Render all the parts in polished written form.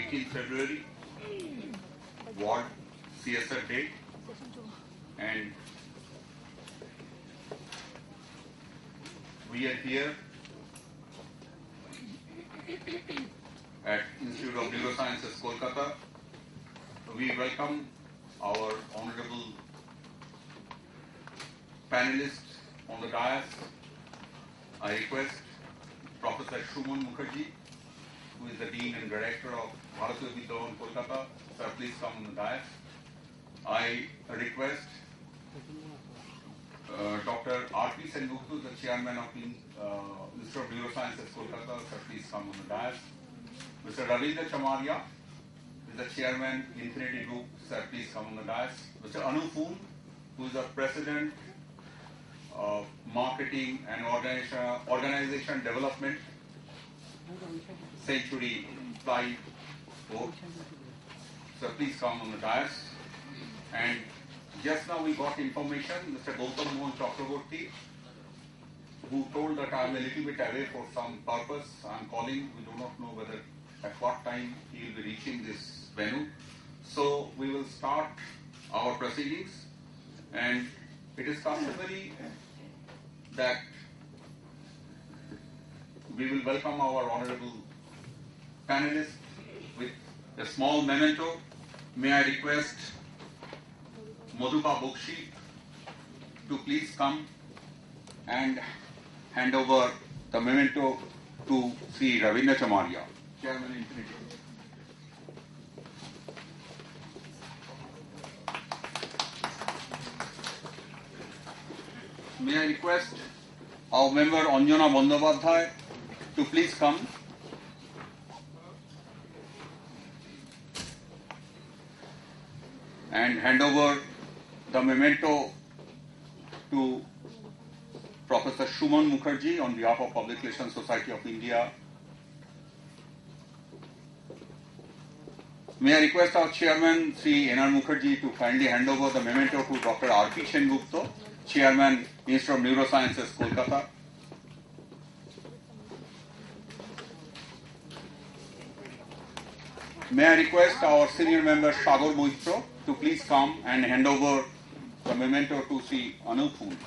18 February, Ward CSR Day, and we are here at Institute of Neurosciences, Kolkata. We welcome our honorable panelists on the dais. I request Professor Shuman Mukherjee, who is the Dean and Director of Bharatiya Vidyavan, Kolkata. Sir, please come on the dais. I request Dr. R.P. Sengupta, the Chairman of Institute of Neurosciences, Kolkata. Sir, please come on the dais. Mr. Ravindra Chamaria is the Chairman, Infinity Group. Sir, please come on the dais. Mr. Anu Poon, who is the President of Marketing and Organization Development, Century Fly Board. So please come on the dais. And just now we got information, Mr. Gautam Mohan Chakraborty, who told that I am a little bit away for some purpose. I am calling. We do not know whether at what time he will be reaching this venue. So we will start our proceedings, and it is customary that we will welcome our honorable panelists with a small memento. May I request Madhupa Bokshi to please come and hand over the memento to Sri Ravindra Chamaria, Chairman Infinity. May I request our member Anjana Bandyopadhyay to please come. And hand over the memento to Professor Shuman Mukherjee on behalf of Public Relations Society of India. May I request our Chairman, Sri N.R. Mukherjee, to kindly hand over the memento to Dr. R.P. Sengupta, Chairman, Institute of Neurosciences, Kolkata. May I request our senior member, Sagar Moitro, to please come and hand over the memento to Sri Anu Poon.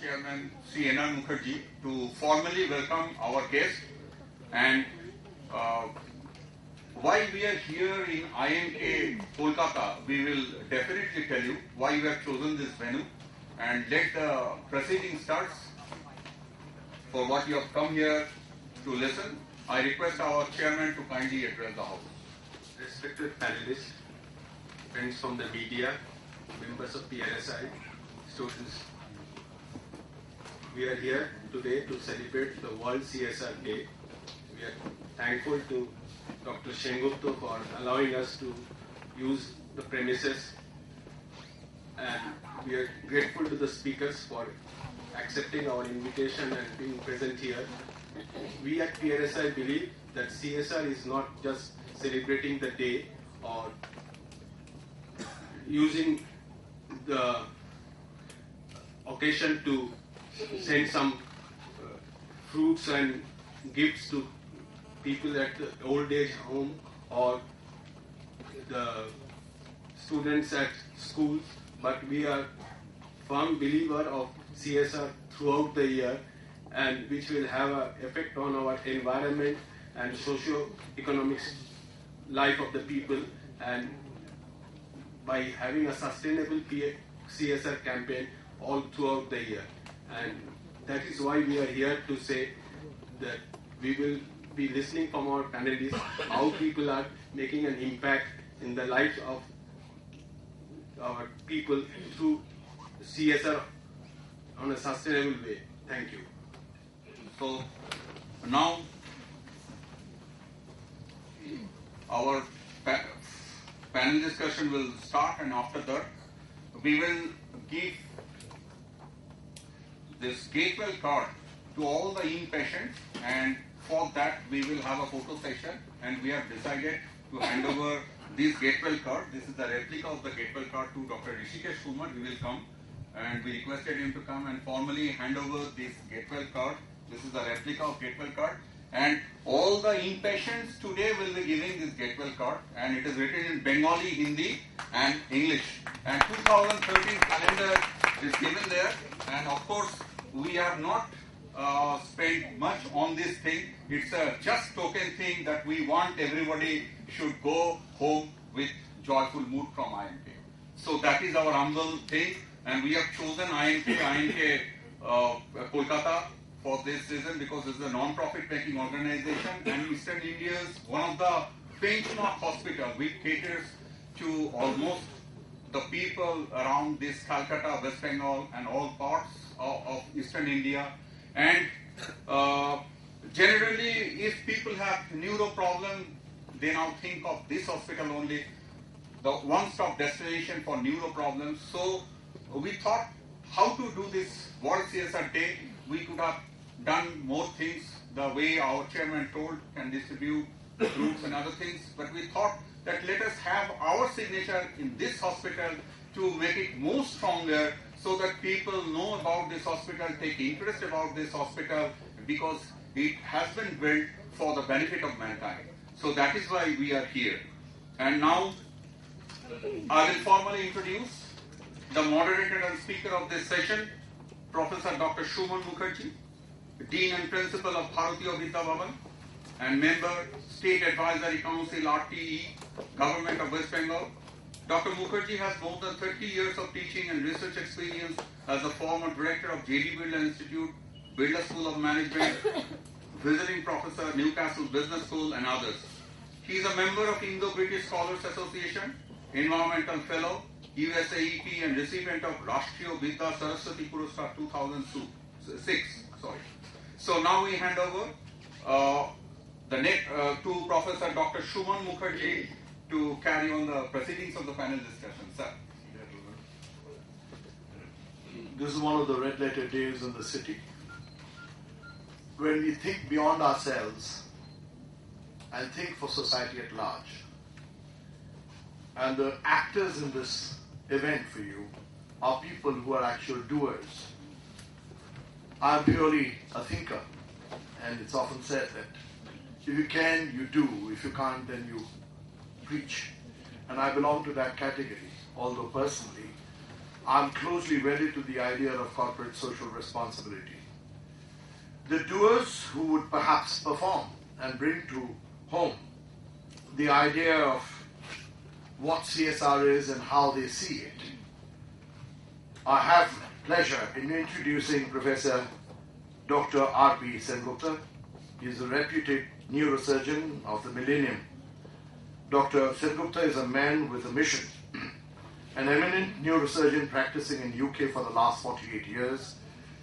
Chairman Sri N.R. Mukherjee to formally welcome our guest, and while we are here in IMK Kolkata, we will definitely tell you why we have chosen this venue, and let the proceeding start. For what you have come here to listen, I request our Chairman to kindly address the House. Respected panelists, friends from the media, members of PRSI, students, we are here today to celebrate the World CSR Day. We are thankful to Dr. Sengupta for allowing us to use the premises, and we are grateful to the speakers for accepting our invitation and being present here. We at PRSI believe that CSR is not just celebrating the day or using the occasion to send some fruits and gifts to people at the old age home or the students at schools, but we are firm believer of CSR throughout the year, and which will have an effect on our environment and socio-economic life of the people, and by having a sustainable CSR campaign all throughout the year. And that is why we are here to say that we will be listening from our panelists how people are making an impact in the lives of our people through CSR on a sustainable way. Thank you. So now our panel discussion will start, and after that we will give this gateway card to all the in-patients, and for that we will have a photo session, and we have decided to hand over this Gatewell card. This is the replica of the Gatewell card to Dr. Rishikesh Kumar. He will come, and we requested him to come and formally hand over this Gatewell card. This is the replica of Gatewell card. And all the inpatients today will be giving this Gatewell card, and it is written in Bengali, Hindi and English. And 2013 calendar is given there, and of course we have not spent much on this thing. It's a just token thing that we want everybody should go home with joyful mood from INK. So that is our humble thing, and we have chosen INK Kolkata for this reason, because it's a non-profit making organization, and Eastern India is one of the benchmark hospital which caters to almost the people around this Calcutta, West Bengal and all parts of Eastern India. And generally, if people have neuro problem, they now think of this hospital only, the one-stop destination for neuro problems. So we thought how to do this World CSR Day. We could have done more things the way our chairman told, can distribute fruits and other things, but we thought that let us have our signature in this hospital to make it more stronger, so that people know about this hospital, take interest about this hospital, because it has been built for the benefit of mankind. So that is why we are here. And now I will formally introduce the moderator and speaker of this session, Professor Dr. Shuman Mukherjee, Dean and Principal of Bharatiya Vidya Bhavan, and member, State Advisory Council, RTE, Government of West Bengal. Dr. Mukherjee has more than 30 years of teaching and research experience as a former director of J.D. Birla Institute, Birla School of Management, visiting professor, Newcastle Business School, and others. He is a member of Indo-British Scholars Association, environmental fellow, USAEP, and recipient of Rashtriya Vidya Saraswati Puraskar 2006. So now we hand over to Professor Dr. Shuman Mukherjee to carry on the proceedings of the panel discussion. Sir. This is one of the red letter days in the city. When we think beyond ourselves and think for society at large. And the actors in this event for you are people who are actual doers. I'm purely a thinker, and it's often said that if you can, you do. If you can't, then you preach. And I belong to that category, although personally, I'm closely wedded to the idea of corporate social responsibility. The doers who would perhaps perform and bring to home the idea of what CSR is and how they see it. I have pleasure in introducing Professor Dr. R.P. Sengupta. He is a reputed neurosurgeon of the millennium. Dr. Sengupta is a man with a mission, an eminent neurosurgeon practicing in UK for the last 48 years.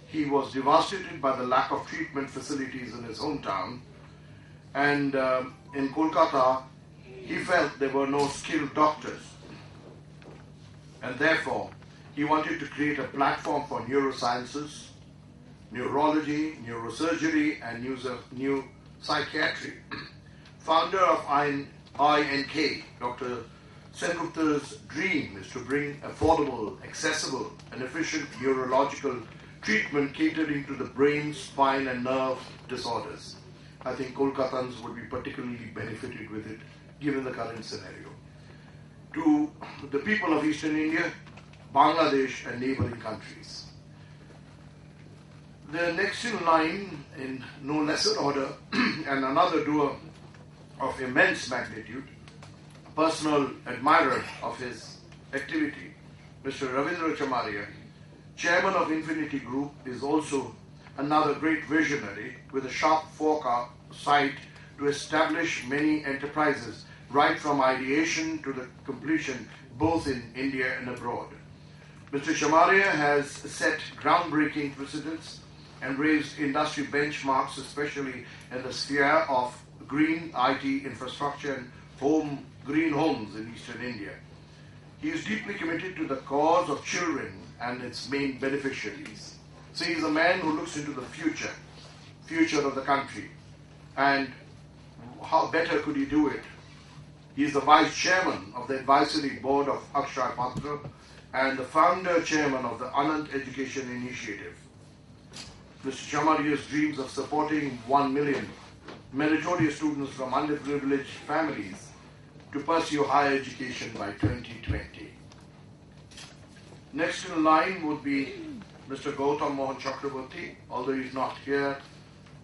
He was devastated by the lack of treatment facilities in his hometown, and in Kolkata, he felt there were no skilled doctors, and therefore he wanted to create a platform for neurosciences, neurology, neurosurgery, and new psychiatry. Founder of INK, Dr. Sengupta's dream is to bring affordable, accessible, and efficient neurological treatment catering to the brain, spine, and nerve disorders. I think Kolkatans would be particularly benefited with it, given the current scenario. To the people of Eastern India, Bangladesh, and neighboring countries. The next in line, in no lesser order, and another doer of immense magnitude, a personal admirer of his activity, Mr. Ravindra Chamaria, chairman of Infinity Group, is also another great visionary with a sharp foresight to establish many enterprises, right from ideation to the completion, both in India and abroad. Mr. Chamaria has set groundbreaking precedents and raised industry benchmarks, especially in the sphere of green IT infrastructure and green homes in Eastern India. He is deeply committed to the cause of children and its main beneficiaries. So he is a man who looks into the future of the country. And how better could he do it He is the Vice Chairman of the Advisory Board of Akshay Patra and the Founder Chairman of the Anand Education Initiative. Mr. Chamaria's dreams of supporting 1 million meritorious students from underprivileged families to pursue higher education by 2020. Next in line would be Mr. Gautam Mohan Chakraborty. Although he is not here,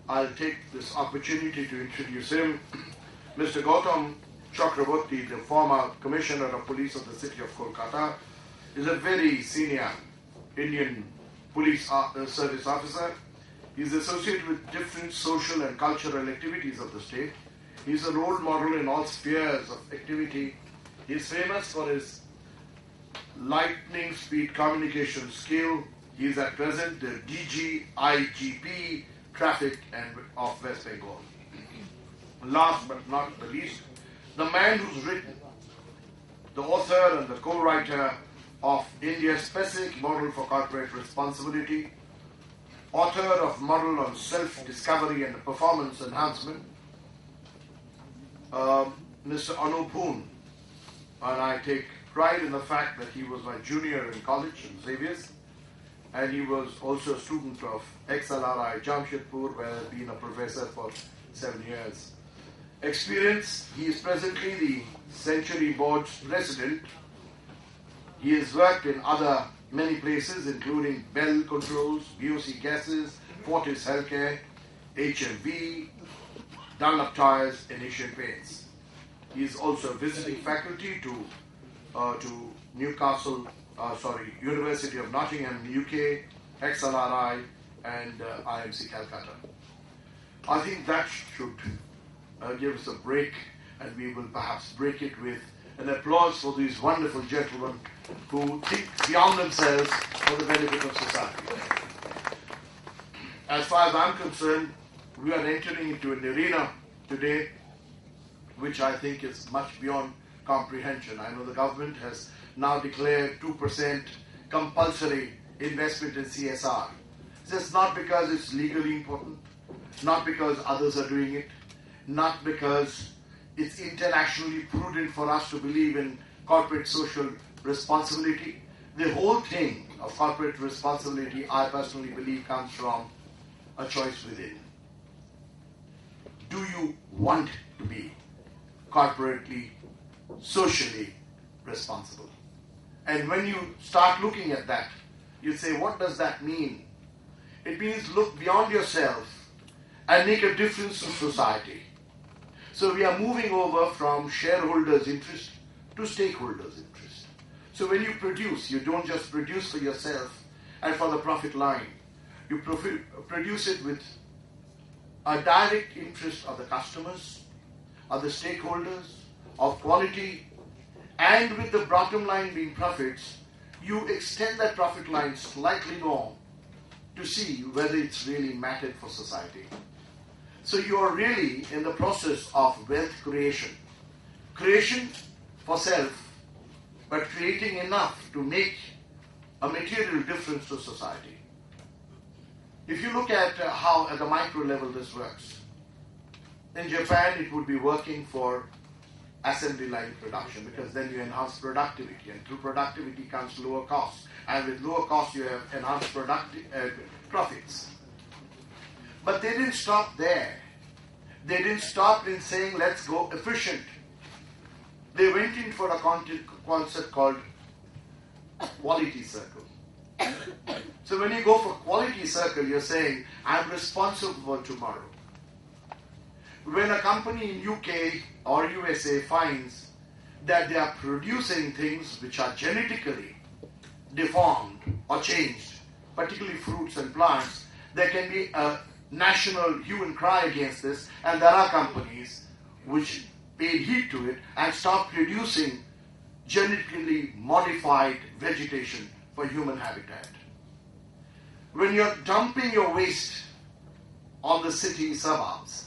I'll take this opportunity to introduce him. Mr. Gautam Chakraborty, the former Commissioner of Police of the city of Kolkata, is a very senior Indian police service officer. He is associated with different social and cultural activities of the state. He is a role model in all spheres of activity. He is famous for his lightning speed communication skill. He is at present the DG-IGP Traffic of West Bengal. Last but not the least, the man who's written, the author and the co-writer of India's specific model for corporate responsibility, author of Model on Self-Discovery and Performance Enhancement, Mr. Anup Poon, and I take pride in the fact that he was my junior in college in Xavier's, and he was also a student of XLRI Jamshedpur, where I've been a professor for 7 years. Experience, he is presently the Century Board's president. He has worked in many places, including Bell Controls, VOC Gases, Fortis Healthcare, HMV, Dunlop Tires, and Asian Paints. He is also visiting faculty to University of Nottingham, UK, XLRI, and IMC Calcutta. I think that should give us a break, and we will perhaps break it with an applause for these wonderful gentlemen who think beyond themselves for the benefit of society. As far as I'm concerned, we are entering into an arena today which I think is much beyond comprehension. I know the government has now declared 2% compulsory investment in CSR. This is not because it's legally important, not because others are doing it, not because it's internationally prudent for us to believe in corporate social responsibility. The whole thing of corporate responsibility, I personally believe, comes from a choice within. Do you want to be corporately, socially responsible? And when you start looking at that, you say, what does that mean? It means look beyond yourself and make a difference to society. So we are moving over from shareholders' interest to stakeholders' interest. So when you produce, you don't just produce for yourself and for the profit line. You produce it with a direct interest of the customers, of the stakeholders, of quality, and with the bottom line being profits, you extend that profit line slightly more to see whether it's really mattered for society. So you are really in the process of wealth creation. Creation for self, but creating enough to make a material difference to society. If you look at how at the micro level this works, in Japan it would be working for assembly line production, because then you enhance productivity, and through productivity comes lower costs, and with lower costs you have enhanced profits. But they didn't stop there. They didn't stop in saying let's go efficient. They went in for a concept called quality circle. So when you go for quality circle, you're saying I'm responsible for tomorrow. When a company in UK or USA finds that they are producing things which are genetically deformed or changed, particularly fruits and plants, there can be a national hue and cry against this, and there are companies which paid heed to it and stopped producing genetically modified vegetation for human habitat. When you're dumping your waste on the city suburbs,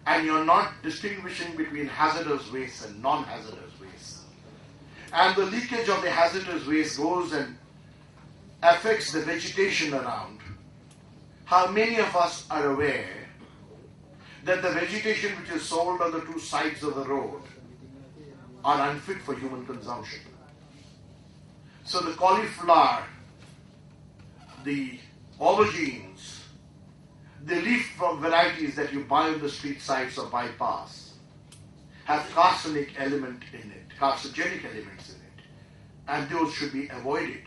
and you're not distinguishing between hazardous waste and non-hazardous waste, and the leakage of the hazardous waste goes and affects the vegetation around, how many of us are aware that the vegetation which is sold on the two sides of the road are unfit for human consumption. So the cauliflower, the aubergines, the leaf varieties that you buy on the street sides or bypass have carcinogenic elements in it, and those should be avoided.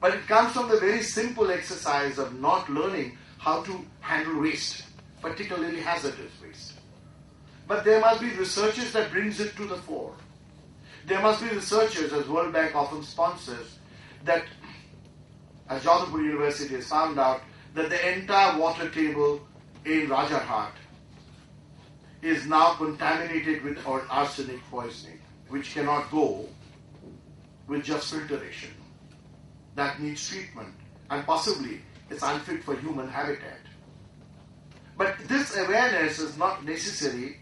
But it comes from the very simple exercise of not learning how to handle waste, particularly hazardous waste. But there must be researchers that brings it to the fore. There must be researchers, as World Bank often sponsors, that, as Jodhpur University has found out, that the entire water table in Rajarhat is now contaminated with arsenic poisoning, which cannot go with just filtration. That needs treatment, and possibly it's unfit for human habitat. But this awareness is not necessary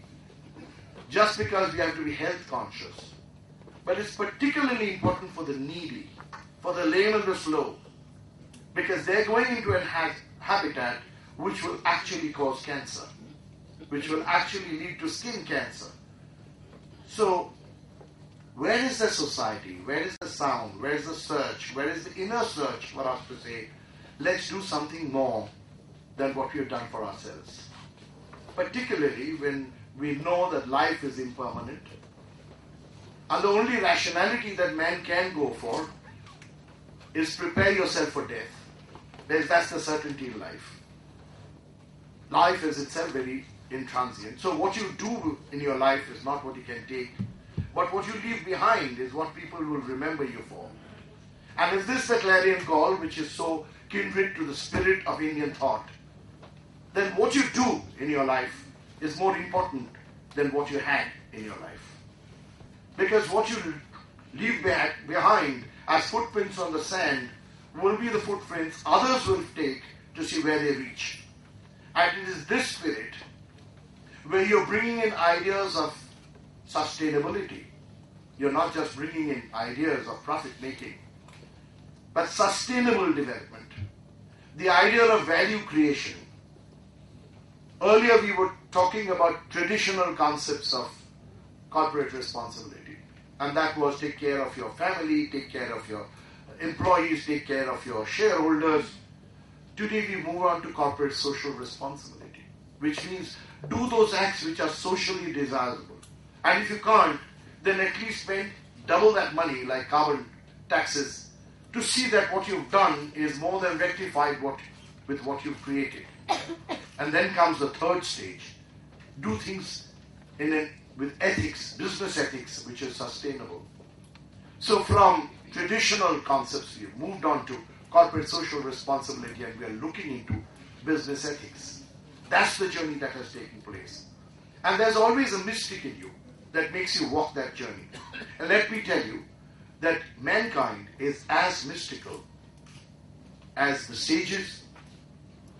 just because we have to be health conscious. But it's particularly important for the needy, for the lame and the slow, because they're going into a habitat which will actually cause cancer, which will actually lead to skin cancer. So, where is the society? Where is the sound? Where is the search? Where is the inner search for us to say, let's do something more than what we have done for ourselves? Particularly when we know that life is impermanent, and the only rationality that man can go for is prepare yourself for death. That's the certainty in life. Life is itself very intransient. So what you do in your life is not what you can take, but what you leave behind is what people will remember you for. And is this the clarion call which is so kindred to the spirit of Indian thought? Then what you do in your life is more important than what you had in your life. Because what you leave behind as footprints on the sand will be the footprints others will take to see where they reach. And it is this spirit where you're bringing in ideas of sustainability. You're not just bringing in ideas of profit making, but sustainable development. The idea of value creation. Earlier we were talking about traditional concepts of corporate responsibility. And that was take care of your family, take care of your employees, take care of your shareholders. Today we move on to corporate social responsibility, which means do those acts which are socially desirable. And if you can't, then at least spend double that money, like carbon taxes, to see that what you've done is more than rectified with what you've created. And then comes the third stage. Do things with ethics, business ethics, which is sustainable. So from traditional concepts, we've moved on to corporate social responsibility, and we are looking into business ethics. That's the journey that has taken place. And there's always a mystic in you that makes you walk that journey. And let me tell you that mankind is as mystical as the sages,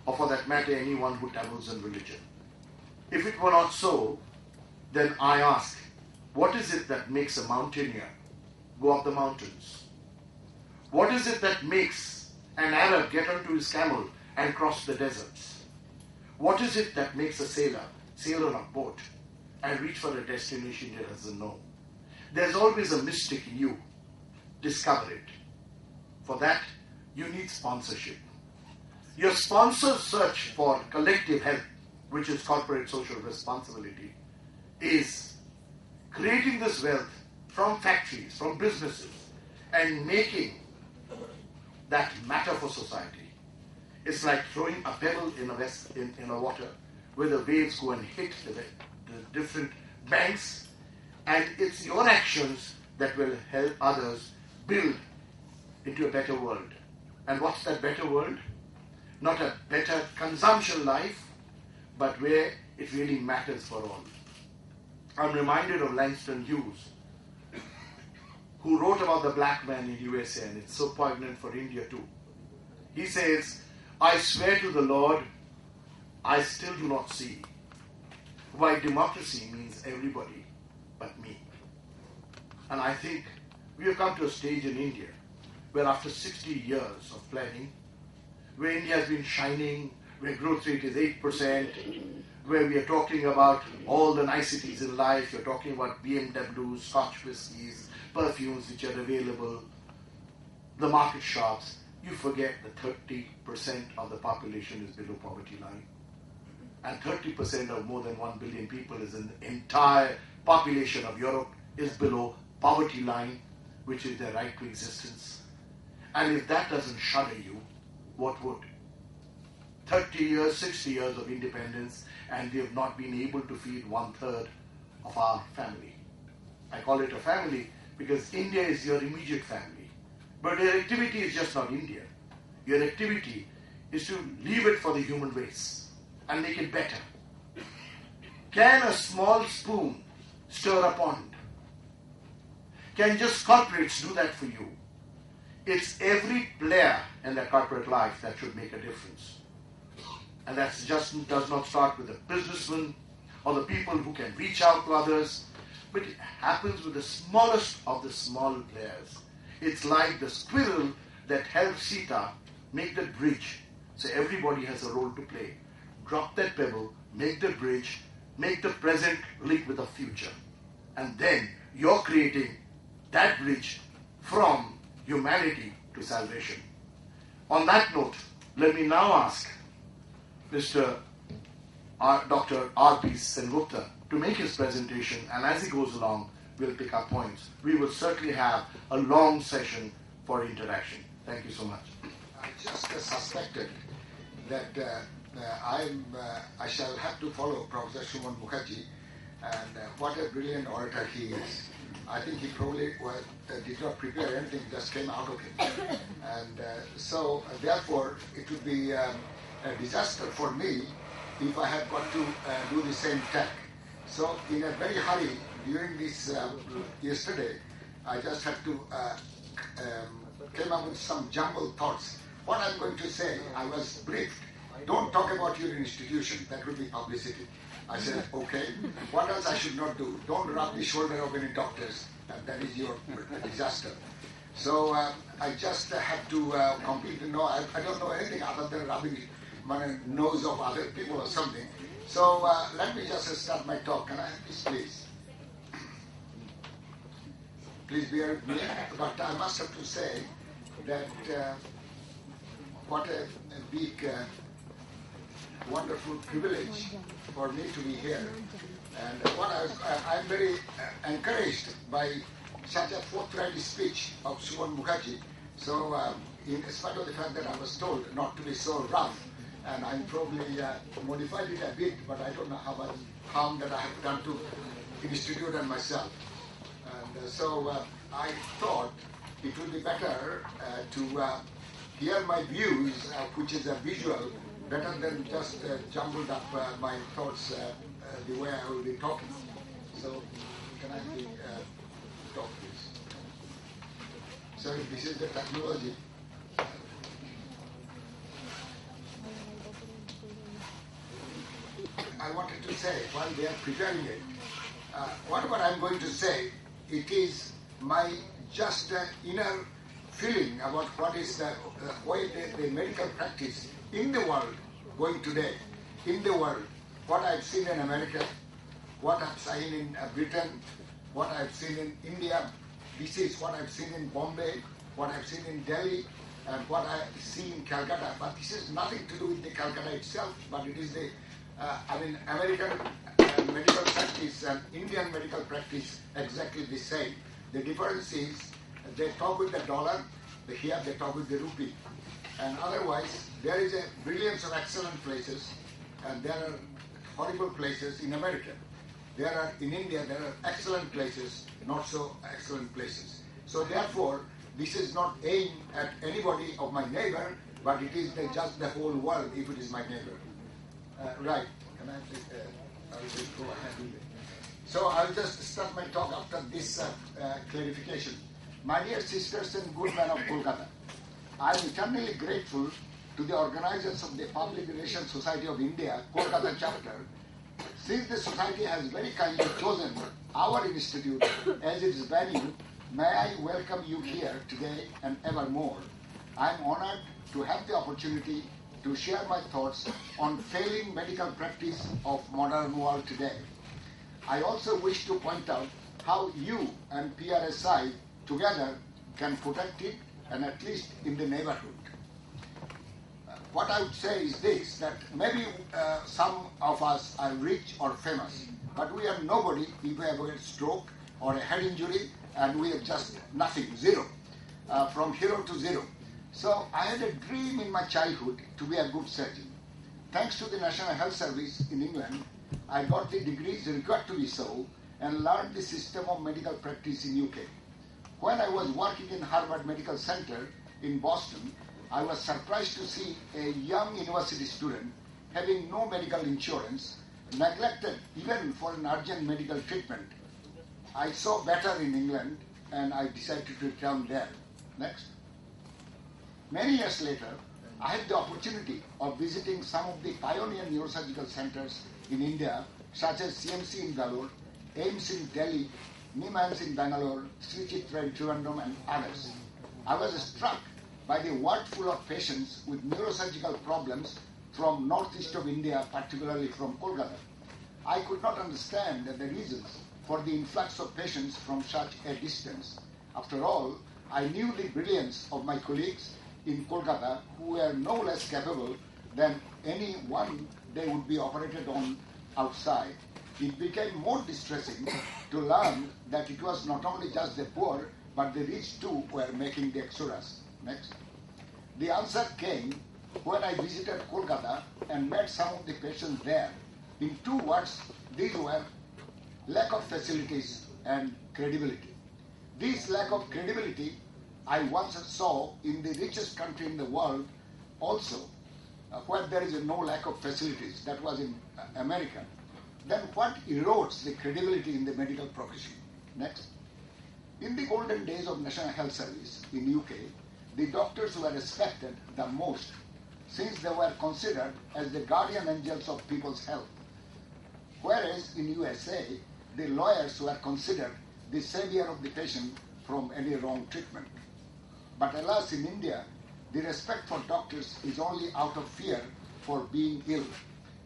or for that matter, anyone who dabbles in religion. If it were not so, then I ask, what is it that makes a mountaineer go up the mountains? What is it that makes an Arab get onto his camel and cross the deserts? What is it that makes a sailor sail on a boat and reach for a destination he doesn't know? There's always a mystic in you. Discover it. For that, you need sponsorship. Your sponsor's search for collective health, which is corporate social responsibility, is creating this wealth from factories, from businesses, and making that matter for society. It's like throwing a pebble in a water where the waves go and hit the different banks, and it's your actions that will help others build into a better world. And what's that better world? Not a better consumption life, but where it really matters for all. I'm reminded of Langston Hughes, who wrote about the black man in USA, and it's so poignant for India too. He says, I swear to the Lord, I still do not see why democracy means everybody but me. And I think we have come to a stage in India where after 60 years of planning, where India has been shining where growth rate is 8%, where we are talking about all the niceties in life. You're talking about BMWs, Scotch whiskies, perfumes which are available, the market shops. You forget that 30% of the population is below poverty line. And 30% of more than 1 billion people is in the entire population of Europe is below poverty line, which is their right to existence. And if that doesn't shudder you, what would? 30 years, 60 years of independence, and we have not been able to feed 1/3 of our family. I call it a family because India is your immediate family. But your activity is just not India. Your activity is to leave it for the human race and make it better. Can a small spoon stir a pond? Can just corporates do that for you? It's every player in the corporate life that should make a difference. And that just does not start with the businessman or the people who can reach out to others, but it happens with the smallest of the small players. It's like the squirrel that helped Sita make the bridge. So everybody has a role to play. Drop that pebble, make the bridge, make the present link with the future. And then you're creating that bridge from humanity to salvation. On that note, let me now ask Mr. Dr. R.P. Sengupta to make his presentation, and as he goes along, we'll pick up points. We will certainly have a long session for interaction. Thank you so much. I just suspected that I shall have to follow Professor Shuman Mukherjee, and what a brilliant orator he is. I think he probably did not prepare anything, just came out of it. And so, therefore, it would be a disaster for me if I had got to do the same tack. So, in a very hurry, during this yesterday, I just had to came up with some jumbled thoughts. What I'm going to say, I was briefed. Don't talk about your institution, that will be publicity. I said, okay. What else I should not do? Don't rub the shoulder of any doctors. That is your disaster. So I just have to completely know. I don't know anything other than rubbing my nose of other people or something. So let me just start my talk. Can I have this, please? Please bear with me. But I must have to say that what a big, wonderful privilege for me to be here. And I'm very encouraged by such a forthright speech of Shuman Mukherjee. So, in spite of the fact that I was told not to be so rough, and I probably modified it a bit, but I don't know how much harm that I have done to the institute and myself. And so I thought it would be better to hear my views, which is a visual, better than just jumbled up my thoughts the way I will be talking. So, can I talk, please? So, this is the technology. I wanted to say, while they are preparing it, whatever I'm going to say, it is my just inner feeling about what is the way the medical practice in the world going today. In the world, what I've seen in America, what I've seen in Britain, what I've seen in India, this is what I've seen in Bombay, what I've seen in Delhi, and what I see in Calcutta. But this is nothing to do with the Calcutta itself, but it is the American medical practice and Indian medical practice exactly the same. The difference is they talk with the dollar, here they talk with the rupee. And otherwise, there is a brilliance of excellent places, and there are horrible places in America. In India, there are excellent places, not so excellent places. So therefore, this is not aimed at anybody of my neighbor, but it is just the whole world if it is my neighbor. Right. Can I take, I'll just go ahead with it. So I'll just start my talk after this clarification. My dear sisters and good men of Kolkata, I am eternally grateful to the organizers of the Public Relations Society of India, Kolkata chapter, since the society has very kindly chosen our institute as its venue. May I welcome you here today and evermore. I am honored to have the opportunity to share my thoughts on failing medical practice of modern world today. I also wish to point out how you and PRSI together can protect it, and at least in the neighborhood. What I would say is this, that maybe some of us are rich or famous, but we are nobody if we have a stroke or a head injury, and we are just nothing, zero, from hero to zero. So I had a dream in my childhood to be a good surgeon. Thanks to the National Health Service in England, I got the degrees required to be so and learned the system of medical practice in UK. When I was working in Harvard Medical Center in Boston, I was surprised to see a young university student having no medical insurance, neglected even for an urgent medical treatment. I saw better in England and I decided to return there. Next. Many years later, I had the opportunity of visiting some of the pioneer neurosurgical centers in India, such as CMC in Vellore, AIMS in Delhi, NIMHANS in Bangalore, Sri Chitra in Trivandrum, and others. I was struck by the ward full of patients with neurosurgical problems from northeast of India, particularly from Kolkata. I could not understand the reasons for the influx of patients from such a distance. After all, I knew the brilliance of my colleagues in Kolkata, who were no less capable than any one they would be operated on outside. It became more distressing to learn that it was not only just the poor, but the rich too were making the exodus. Next. The answer came when I visited Kolkata and met some of the patients there. In 2 words, these were lack of facilities and credibility. This lack of credibility I once saw in the richest country in the world also, where there is no lack of facilities. That was in America. Then what erodes the credibility in the medical profession? Next. In the golden days of National Health Service in UK, the doctors were respected the most since they were considered as the guardian angels of people's health. Whereas in USA, the lawyers were considered the savior of the patient from any wrong treatment. But alas, in India, the respect for doctors is only out of fear for being ill.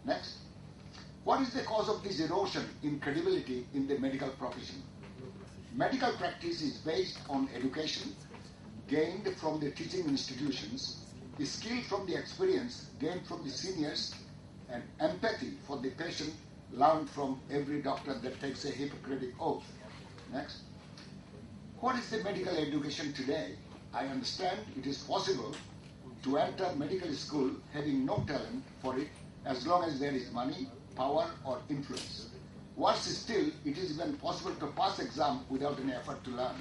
Next. What is the cause of this erosion in credibility in the medical profession? Medical practice is based on education gained from the teaching institutions, skill from the experience gained from the seniors, and empathy for the patient learned from every doctor that takes a Hippocratic oath. Next. What is the medical education today? I understand it is possible to enter medical school having no talent for it as long as there is money, power, or influence. Worse still, it is even possible to pass exam without any effort to learn.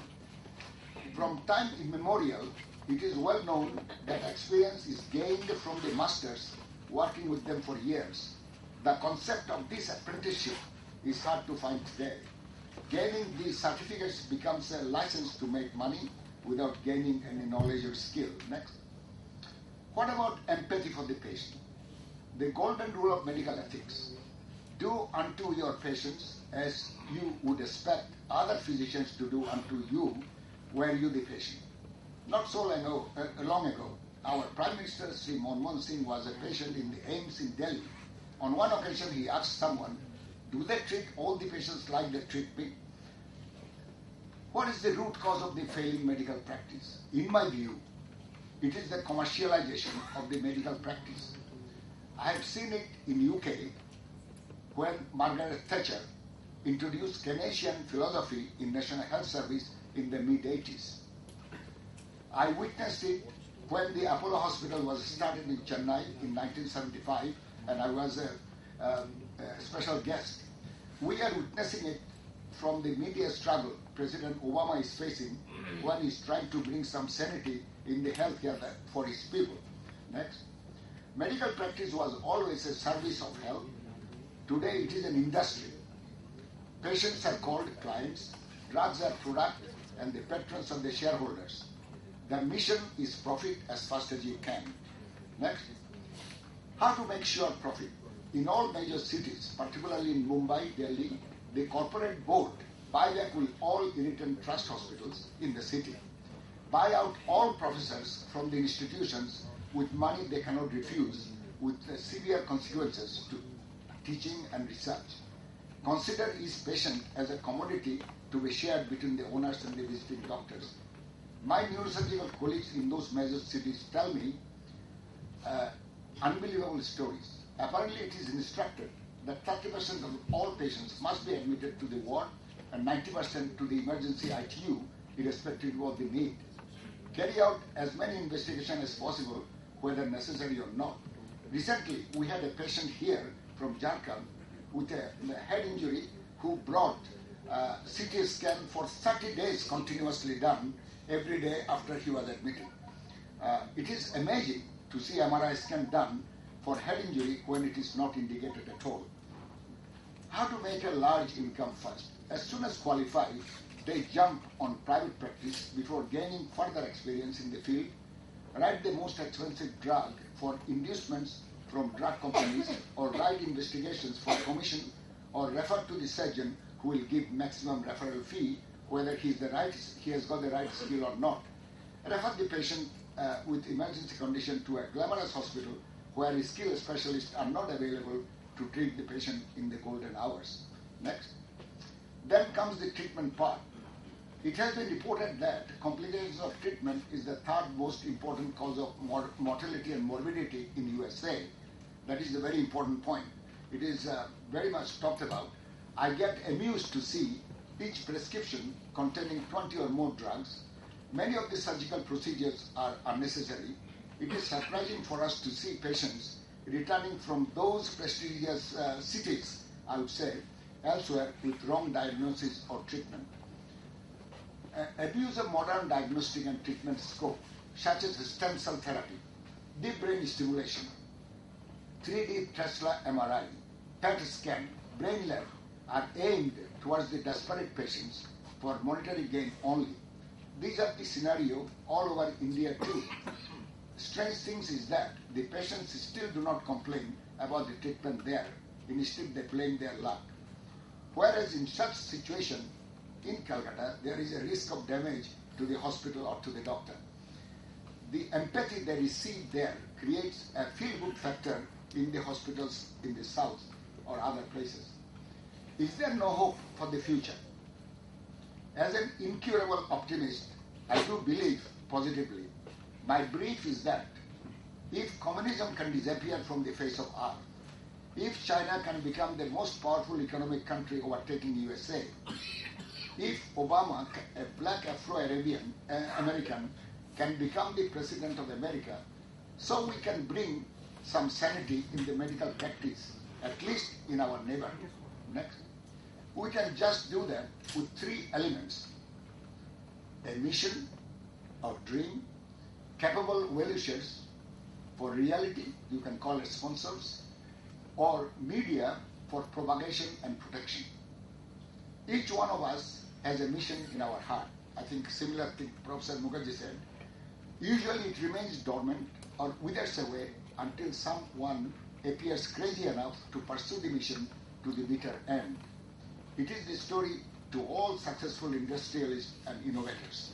From time immemorial, it is well known that experience is gained from the masters working with them for years. The concept of this apprenticeship is hard to find today. Gaining these certificates becomes a license to make money without gaining any knowledge or skill. Next. What about empathy for the patient? The golden rule of medical ethics. Do unto your patients as you would expect other physicians to do unto you were you the patient. Not so long ago, our Prime Minister Sri Manmohan Singh was a patient in the AIMS in Delhi. On one occasion, he asked someone, do they treat all the patients like they treat me? What is the root cause of the failing medical practice? In my view, it is the commercialization of the medical practice. I have seen it in UK when Margaret Thatcher introduced Keynesian philosophy in National Health Service in the mid-80s. I witnessed it when the Apollo Hospital was started in Chennai in 1975, and I was a special guest. We are witnessing it from the media struggle President Obama is facing when he's trying to bring some sanity in the healthcare for his people. Next. Medical practice was always a service of health. Today it is an industry. Patients are called clients, drugs are product, and the patrons are the shareholders. The mission is profit as fast as you can. Next. How to make sure profit? In all major cities, particularly in Mumbai, Delhi, the corporate board buy back with all irritant trust hospitals in the city. buy out all professors from the institutions with money they cannot refuse, with severe consequences to teaching and research. Consider each patient as a commodity to be shared between the owners and the visiting doctors. My neurosurgical colleagues in those major cities tell me unbelievable stories. Apparently it is instructed that 30% of all patients must be admitted to the ward and 90% to the emergency ITU, irrespective of what they need. Carry out as many investigations as possible, whether necessary or not. Recently, we had a patient here from Jharkhand with a head injury who brought CT scan for 30 days continuously done every day after he was admitted. It is amazing to see MRI scan done for head injury when it is not indicated at all. How to make a large income first? As soon as qualified, they jump on private practice before gaining further experience in the field, write the most expensive drug for inducements from drug companies, or write investigations for commission, or refer to the surgeon who will give maximum referral fee, whether he has got the right skill or not. Refer the patient with emergency condition to a glamorous hospital where skilled specialists are not available to treat the patient in the golden hours. Next. Then comes the treatment part. It has been reported that complications of treatment is the third most important cause of mortality and morbidity in USA. That is a very important point. It is very much talked about. I get amused to see each prescription containing 20 or more drugs. Many of the surgical procedures are unnecessary. It is surprising for us to see patients returning from those prestigious cities, I would say, elsewhere with wrong diagnosis or treatment. Abuse of modern diagnostic and treatment scope, such as stem cell therapy, deep brain stimulation, 3D Tesla MRI, PET scan, brain lab, are aimed towards the desperate patients for monetary gain only. These are the scenario all over India too. Strange things is that the patients still do not complain about the treatment there. Instead, they blame their luck. Whereas in such situation, in Calcutta, there is a risk of damage to the hospital or to the doctor. The empathy they receive there creates a feel-good factor in the hospitals in the south or other places. Is there no hope for the future? As an incurable optimist, I do believe positively. My brief is that if communism can disappear from the face of earth, if China can become the most powerful economic country overtaking USA, if Obama, a black Afro-Arabian American, can become the president of America, so we can bring some sanity in the medical practice, at least in our neighborhood. Next. We can just do that with three elements: a mission or dream, capable well-wishers for reality, you can call it sponsors, or media for propagation and protection. Each one of us has a mission in our heart. I think similar thing Professor Mukherjee said. Usually it remains dormant or withers away until someone appears crazy enough to pursue the mission to the bitter end. It is the story to all successful industrialists and innovators.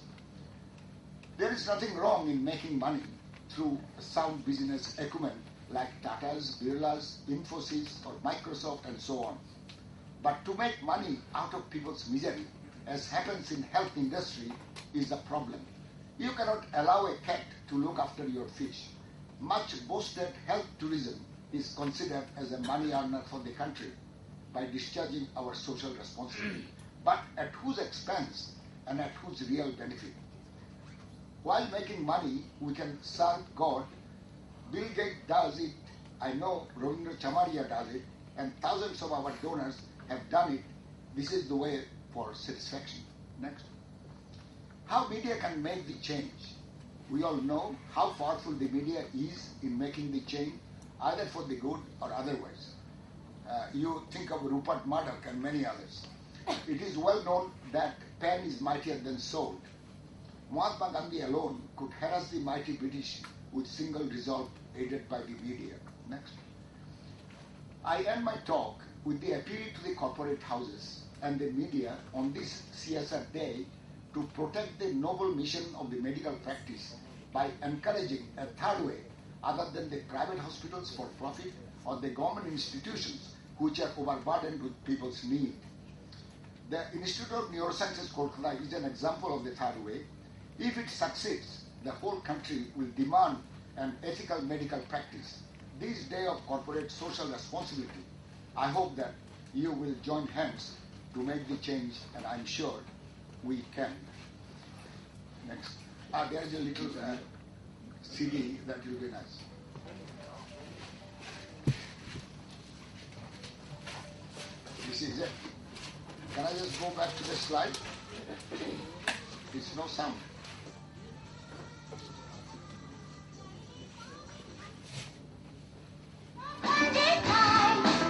There is nothing wrong in making money through sound business acumen like Tata's, Birla's, Infosys, or Microsoft, and so on. But to make money out of people's misery, as happens in health industry, is a problem. You cannot allow a cat to look after your fish. Much boasted health tourism is considered as a money earner for the country by discharging our social responsibility. But at whose expense and at whose real benefit? While making money, we can serve God. Bill Gates does it. I know Ravindra Chamaria does it, and thousands of our donors have done it. This is the way for satisfaction. Next. How media can make the change? We all know how powerful the media is in making the change, either for the good or otherwise. You think of Rupert Murdoch and many others. It is well known that pen is mightier than sword. Mahatma Gandhi alone could harass the mighty British with single resolve aided by the media. Next. I end my talk with the appeal to the corporate houses and the media on this CSR day to protect the noble mission of the medical practice by encouraging a third way other than the private hospitals for profit or the government institutions which are overburdened with people's need. The Institute of Neurosciences Kolkata is an example of the third way. If it succeeds, the whole country will demand an ethical medical practice. This day of corporate social responsibility, I hope that you will join hands to make the change, and I'm sure we can. Next. There is a little CD that will be nice. This is it. Can I just go back to the slide? It's no sound.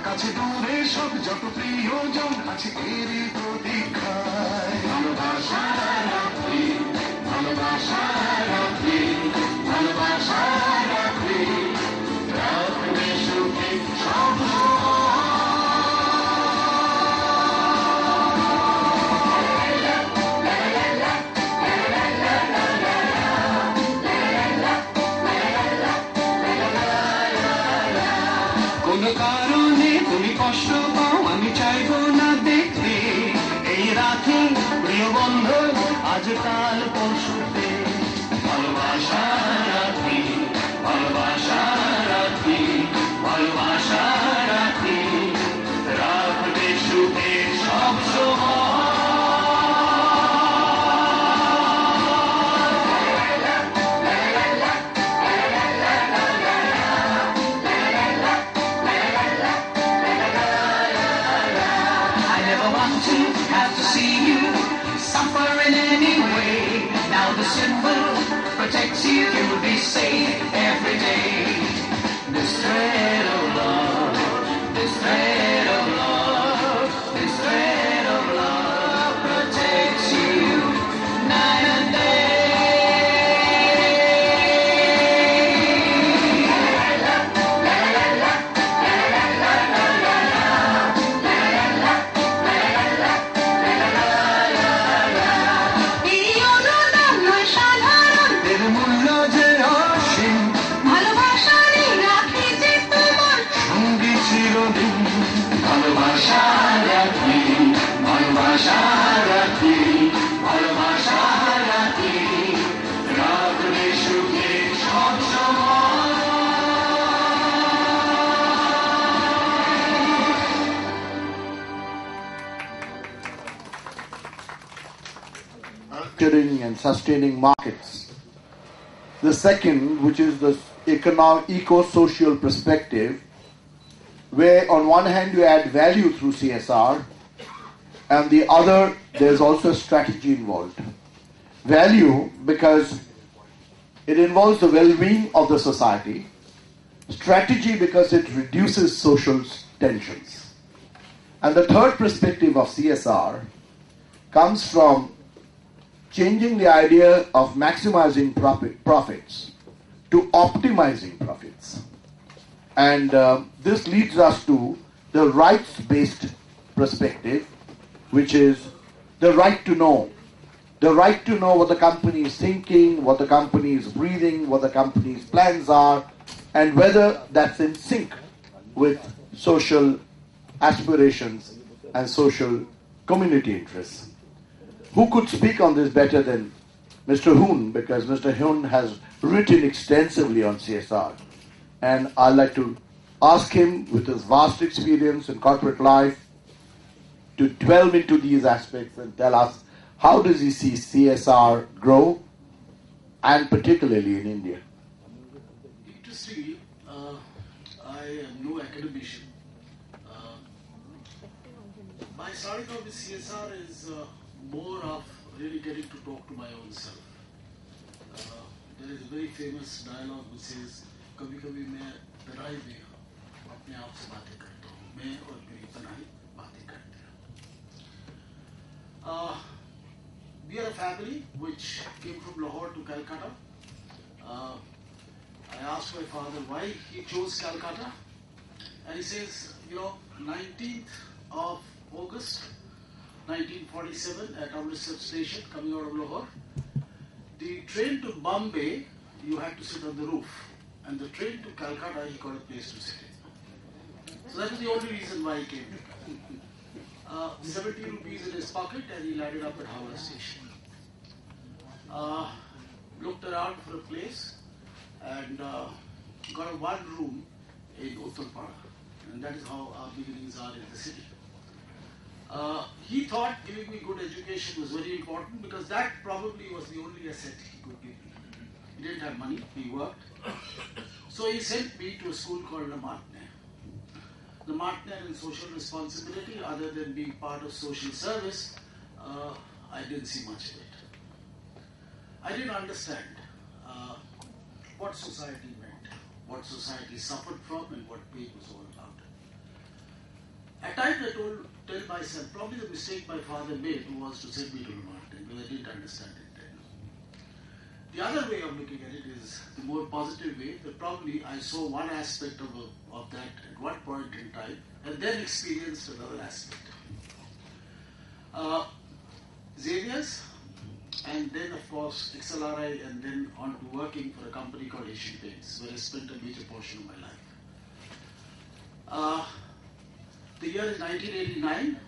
কাছে দূরে সব যত প্রিয়জন আছে এরই প্রতীক্ষায় ভালোবাসা রাখি ভালোবাসা রাখি ভালোবাসা রাখি রাখবে সুখে সব কোনো কারণে তুমি কষ্ট পাও আমি চাইবো না দেখতে এই রাতে প্রিয় বন্ধু আজকাল পরশুতে ভালোবাসা রাখি ভালোবাসা রাখি ভালোবাসা রাখি রাখবে সুখে সব সময় the symbol protects you, you will be safe every day. This thread of love, this thread of love, this thread of love protects you night and day. And sustaining markets. The second, which is the eco-social perspective, where on one hand you add value through CSR, and the other there's also a strategy involved. Value because it involves the well-being of the society. Strategy because it reduces social tensions. And the third perspective of CSR comes from changing the idea of maximizing profits to optimizing profits. And this leads us to the rights-based perspective, which is the right to know. The right to know what the company is thinking, what the company is breathing, what the company's plans are, and whether that's in sync with social aspirations and social community interests. Who could speak on this better than Mr. Hoon, because Mr. Hoon has written extensively on CSR. And I'd like to ask him, with his vast experience in corporate life, to delve into these aspects and tell us how does he see CSR grow, and particularly in India. Interestingly, I am no academician. My starting off with CSR is more of really getting to talk to my own self. There is a very famous dialogue which says, "Kabhi kabhi main तराई में अपने आप से बातें करता हूँ, मैं और मेरी तराई बातें करते हैं." We are a family which came from Lahore to Calcutta. I asked my father why he chose Calcutta, and he says, 19th of August 1947 at Amritsar station coming out of Lahore. The train to Bombay, you had to sit on the roof. And the train to Calcutta, he got a place to sit in. So that was the only reason why he came here. 70 rupees in his pocket and he landed up at Howrah station. Looked around for a place and got a one room in Uttarpara. And that is how our beginnings are in the city. He thought giving me good education was very important because that probably was the only asset he could give me. He didn't have money, he worked. So he sent me to a school called Le Martinet. Le Martinet in social responsibility, other than being part of social service, I didn't see much of it. I didn't understand what society meant, what society suffered from, and what pain was all about. At times I tell myself, probably the mistake my father made was to send me to Le Martinet, because I didn't understand it then. The other way of looking at it is the more positive way, that probably I saw one aspect of that at one point in time, and then experienced another aspect. Xavier's, and then of course XLRI, and then on to working for a company called Asian Paints, where I spent a major portion of my life. The year is 1989,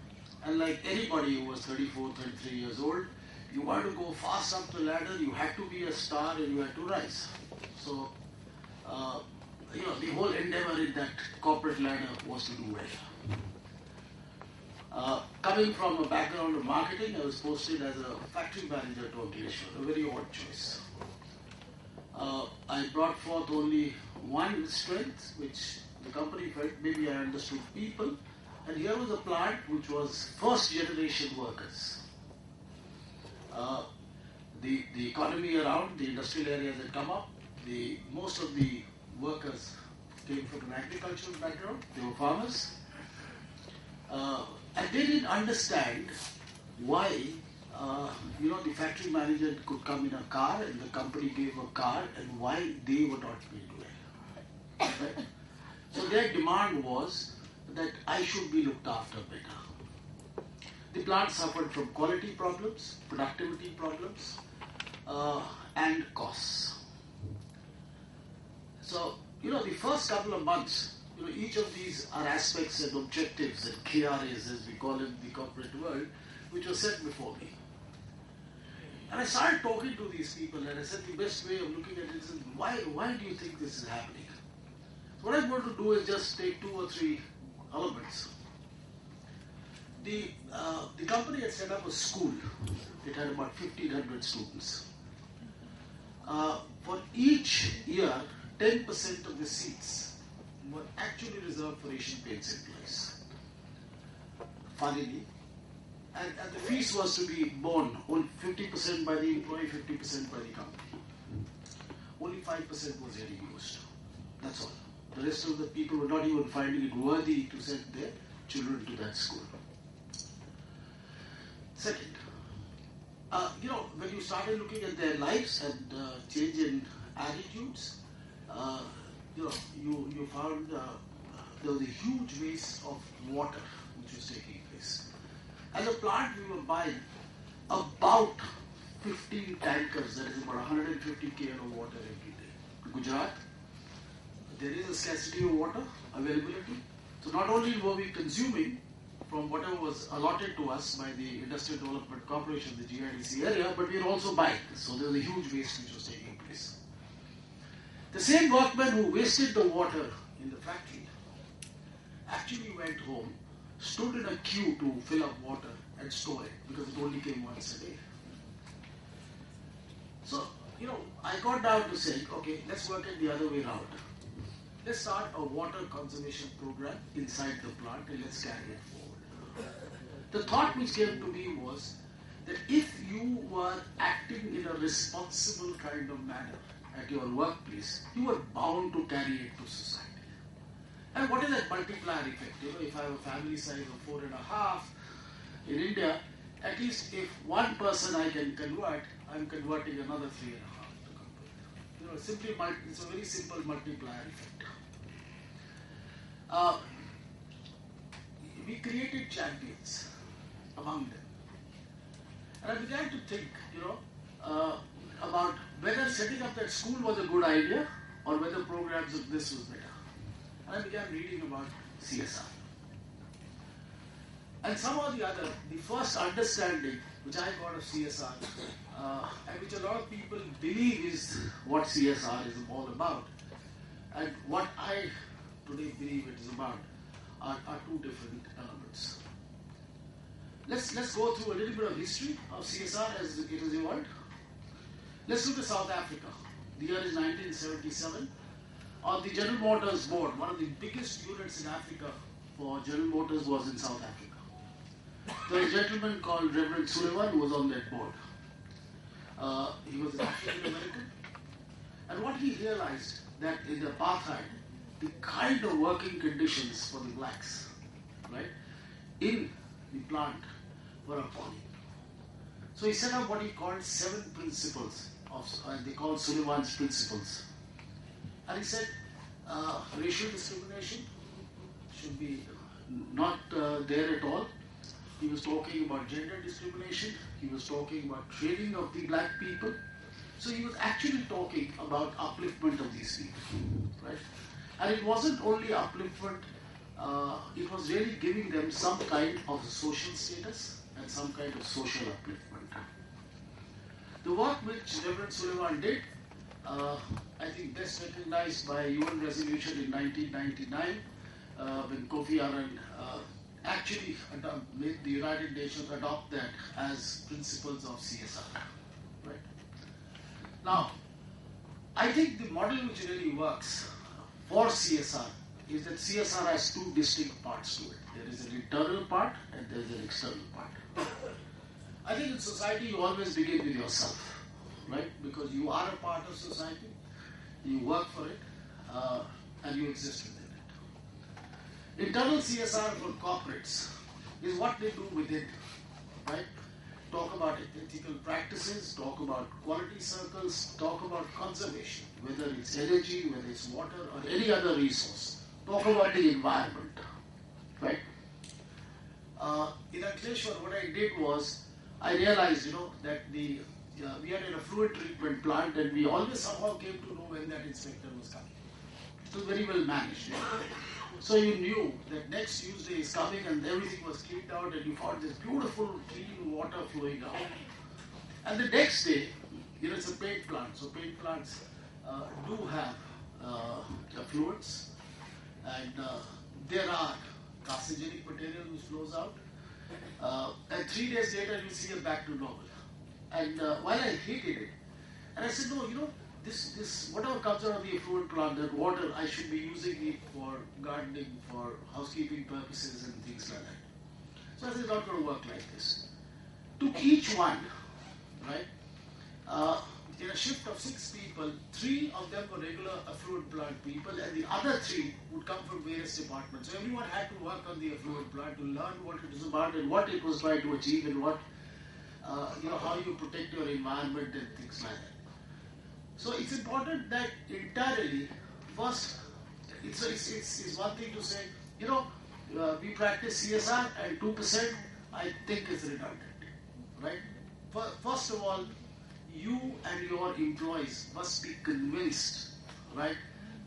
and like anybody who was 34, 33 years old, you wanted to go fast up the ladder, you had to be a star and you had to rise. So, the whole endeavor in that corporate ladder was to do well. Coming from a background of marketing, I was posted as a factory manager to Ankleshwar, a very odd choice. I brought forth only one strength, which the company felt maybe I understood people. And here was a plant which was first generation workers. The economy around, the industrial areas had come up. Most of the workers came from an agricultural background. They were farmers. And they didn't understand why, the factory manager could come in a car and the company gave a car, and why they were not paid well. Right? So their demand was that I should be looked after better. The plant suffered from quality problems, productivity problems, and costs. So, the first couple of months, each of these are aspects and objectives and KRAs, as we call it in the corporate world, which were set before me. And I started talking to these people, and I said the best way of looking at it is, why do you think this is happening? So what I'm going to do is just take 2 or 3 elements. The company had set up a school. It had about 1,500 students. For each year, 10% of the seats were actually reserved for Asian Paints employees. Funnily. And the fees was to be borne, only 50% by the employee, 50% by the company. Only 5% was getting used. That's all. The rest of the people were not even finding it worthy to send their children to that school. Second, when you started looking at their lives and change in attitudes, you found there was a huge waste of water which was taking place. As a plant, we were buying about 15 tankers, that is about 150 kl of water every day. In Gujarat, there is a scarcity of water availability. So not only were we consuming from whatever was allotted to us by the Industrial Development Corporation, the GIDC area, but we were also buying this. So there was a huge waste which was taking place. The same workmen who wasted the water in the factory actually went home, stood in a queue to fill up water and store it, because it only came once a day. So, I got down to saying, okay, let's work it the other way around. Let's start a water conservation program inside the plant and let's carry it forward. The thought which came to me was that if you were acting in a responsible kind of manner at your workplace, you were bound to carry it to society. And what is that multiplier effect? If I have a family size of 4.5 in India, at least if one person I can convert, I'm converting another 3.5 to complete. It's a very simple multiplier effect. We created champions among them. And I began to think, about whether setting up that school was a good idea or whether programs of this was better. And I began reading about CSR. And somehow or the other, the first understanding which I got of CSR, and which a lot of people believe is what CSR is all about, and what I today believe it is about, are two different elements. Let's go through a little bit of history of CSR as it has evolved. Let's look at South Africa. The year is 1977. On the General Motors board, one of the biggest units in Africa for General Motors was in South Africa. There was a gentleman called Reverend Sullivan who was on that board. He was an African American. And what he realized that in the apartheid, the kind of working conditions for the blacks, right, in the plant were appalling. So he set up what he called 7 principles, they called Sullivan's principles. And he said racial discrimination should be not there at all. He was talking about gender discrimination. He was talking about training of the black people. So he was actually talking about upliftment of these people, right? And it wasn't only upliftment, it was really giving them some kind of social status and some kind of social upliftment. The work which Reverend Sullivan did, I think best recognized by UN resolution in 1999, when Kofi Annan actually made the United Nations adopt that as principles of CSR. Right? Now, I think the model which really works for CSR is that CSR has 2 distinct parts to it. There is an internal part and there is an external part. I think in society you always begin with yourself, right? Because you are a part of society, you work for it, and you exist within it. Internal CSR for corporates is what they do within, right? Talk about ethical practices, talk about quality circles, talk about conservation, whether it's energy, whether it's water, or any other resource. Talk about the environment, right? In Ankleshwar, what I did was, I realized, that we had an effluent treatment plant, and we always somehow came to know when that inspector was coming. It was very well managed. So you knew that next Tuesday is coming and everything was cleaned out and you found this beautiful clean water flowing out. And the next day, it's a paint plant. So paint plants do have effluents, and there are carcinogenic material which flows out. And 3 days later you see it back to normal. And while I hated it, and I said, no, this whatever comes out of the effluent plant, that water, I should be using it for gardening, for housekeeping purposes and things like that. So I said, it's not going to work like this. Took each one, right? In a shift of 6 people, 3 of them were regular effluent plant people, and the other 3 would come from various departments. So everyone had to work on the effluent plant to learn what it is about and what it was trying to achieve and what, how you protect your environment and things like that. So it's important that entirely, first, it's one thing to say, we practice CSR and 2% I think is redundant, right? First of all, you and your employees must be convinced, right,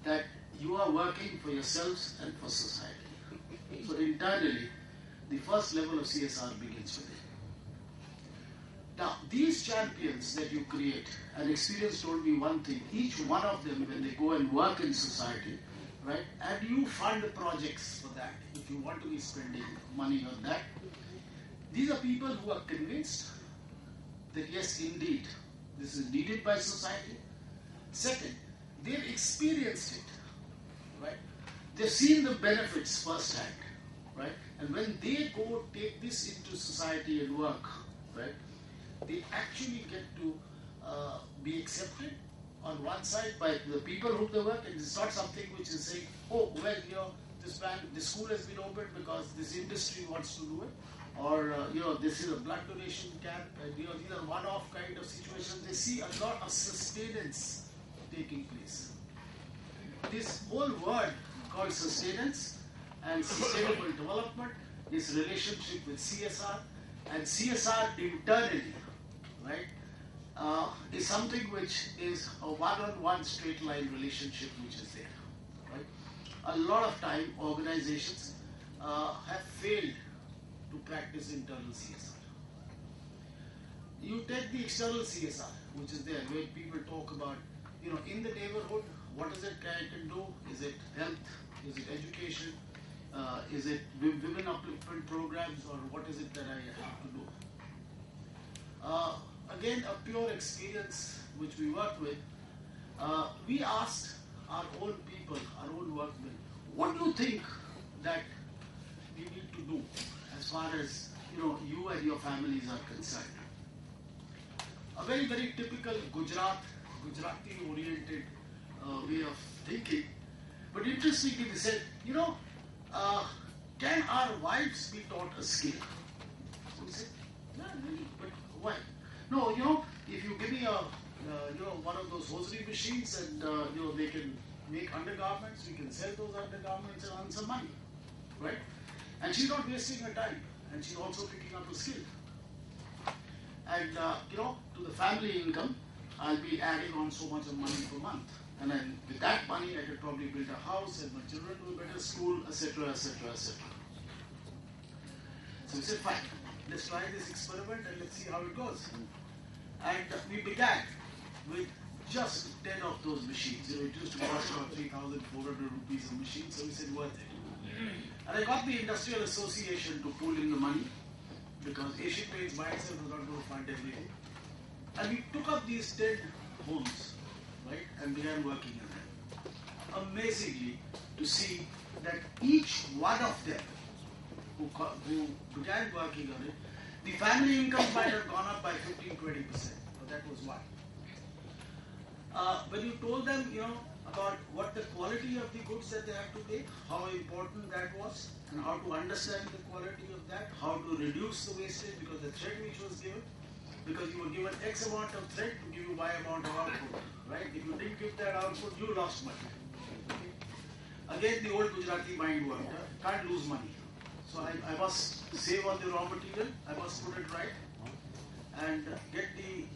that you are working for yourselves and for society. So entirely, the first level of CSR begins with it. Now, these champions that you create, and experience told me one thing, each one of them, when they go and work in society, right, and you fund projects for that, if you want to be spending money on that, these are people who are convinced that yes, indeed, this is needed by society. Second, they've experienced it, right? They've seen the benefits firsthand, right? And when they go take this into society and work, right, they actually get to be accepted on one side by the people who they work, and it's not something which is saying, oh, well, this school has been opened because this industry wants to do it, or this is a blood donation camp, and these are one-off kind of situations. They see a lot of sustenance taking place. This whole word called sustenance and sustainable development is relationship with CSR, and CSR internally right, is something which is a one-on-one straight line relationship which is there, right? A lot of time organizations have failed to practice internal CSR. You take the external CSR, which is there, where people talk about, in the neighborhood, what is it I can do? Is it health? Is it education? Is it women upliftment programs, or what is it that I have to do? Again, a pure experience which we worked with, we asked our own people, our own workmen, what do you think that we need to do as far as you and your families are concerned? A very, very typical Gujarati-oriented way of thinking. But interestingly, they said, can our wives be taught a skill? So we said, yeah, really, but why? No, if you give me one of those hosiery machines and they can make undergarments, we can sell those undergarments and earn some money, right? And she's not wasting her time, and she's also picking up a skill. And to the family income, I'll be adding on so much of money per month. And then with that money, I could probably build a house and my children to a better school, etc., etc., etc. So we said, fine, let's try this experiment and let's see how it goes. And we began with just 10 of those machines. It used to cost about 3,400 rupees a machine, so we said, worth it. And I got the Industrial Association to pull in the money, because Asian Paints by itself was not going to fund everything. And we took up these 10 homes, right, and began working on them. Amazingly, to see that each one of them who began working on it, the family income might have gone up by 15-20%. So that was one. When you told them, about what the quality of the goods that they have to make, how important that was, and how to understand the quality of that, how to reduce the wastage, because the thread which was given, because you were given X amount of thread to give you Y amount of output, right? If you didn't give that output, you lost money. Okay? Again, the old Gujarati mind worked. Can't lose money. So I must save on the raw material, I must put it right, and get the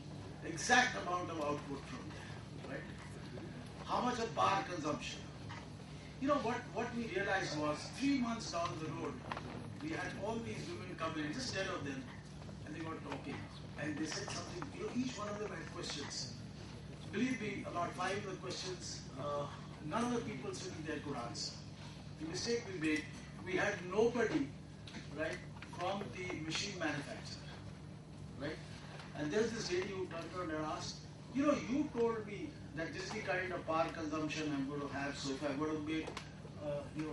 exact amount of output from there, right? How much of bar consumption? What we realized was 3 months down the road, we had all these women come in, just 10 of them, and they were talking. And they said something, each one of them had questions. Believe me, about 5 of the questions, none of the people sitting there could answer. The mistake we made, we had nobody, right, from the machine manufacturer, right? And there's this lady who turned around and asked, you told me that this is the kind of power consumption I'm going to have, so if I'm going to make, 10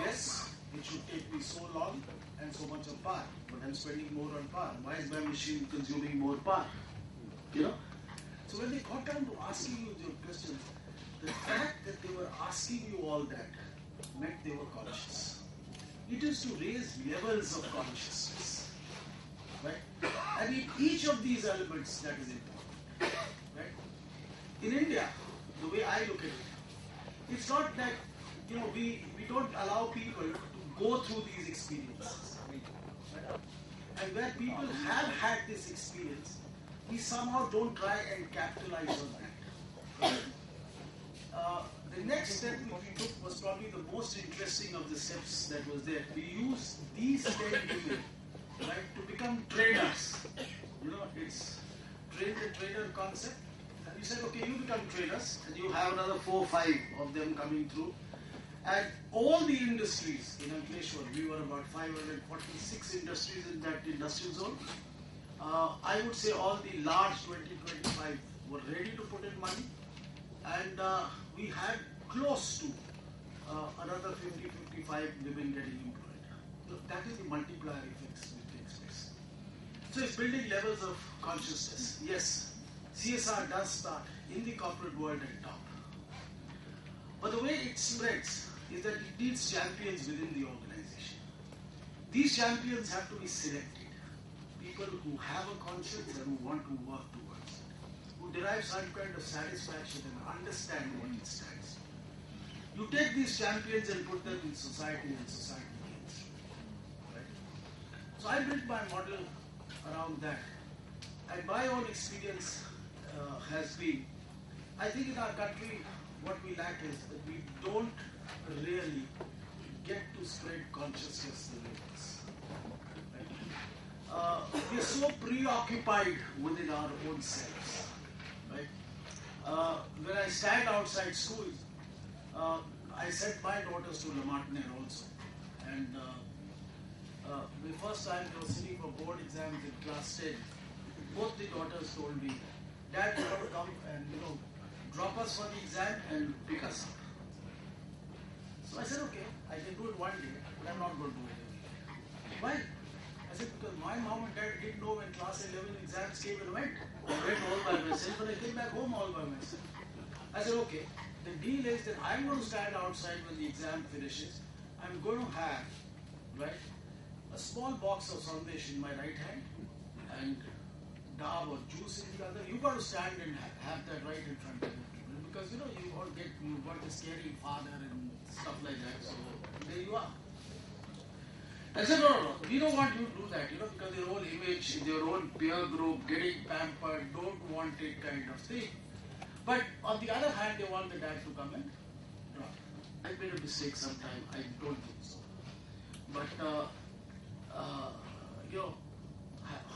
less, it should take me so long and so much of power, but I'm spending more on power. Why is my machine consuming more power? So when they got down to asking you your questions, the fact that they were asking you all that meant they were conscious. It is to raise levels of consciousness, right? And in each of these elements, that is important, right? In India, the way I look at it, it's not that we don't allow people to go through these experiences. Right? And where people have had this experience, we somehow don't try and capitalize on that. Right? The next step we took was probably the most interesting of the steps that was there. We used these 10 women, right, to become trainers. It's train-the-trainer concept. And we said, okay, you become trainers, and you have another 4 or 5 of them coming through. And all the industries in Ankleshwar, we were about 546 industries in that industrial zone. I would say all the large 20-25 were ready to put in money. And we had close to another 50-55 women getting employed. So that is the multiplier effects which takes place. So it's building levels of consciousness. Yes, CSR does start in the corporate world at top. But the way it spreads is that it needs champions within the organization. These champions have to be selected. People who have a conscience and who want to work towards it, who derive some kind of satisfaction and understand what it stands for. You take these champions and put them in society, and society gains. Right? So I built my model around that. and my own experience has been, I think in our country, what we lack is that we don't really get to spread consciousness the way it is. Right? We are so preoccupied within our own selves. Right? When I stand outside schools, I sent my daughters to La Martiniere also. And the first time they were sitting for board exams in class 10, both the daughters told me, Dad, you got to come and drop us for the exam and pick us up. So I said, okay, I can do it one day, but I'm not going to do it every day. Why? I said, because my mom and dad didn't know when class 11 exams came and went. I went all by myself and I came back home all by myself. I said, okay, the deal is that I'm going to stand outside when the exam finishes. I'm going to have, right, a small box of sandesh in my right hand and dab or juice in the other. You've got to stand and have that right in front of you. Because you've got this caring father and stuff like that. So there you are. I said, no, we don't want you to do that, because your own image, your own peer group, getting pampered, don't want it kind of thing. But on the other hand, they want the dad to come and drop. I made a mistake sometime, I don't think so. But,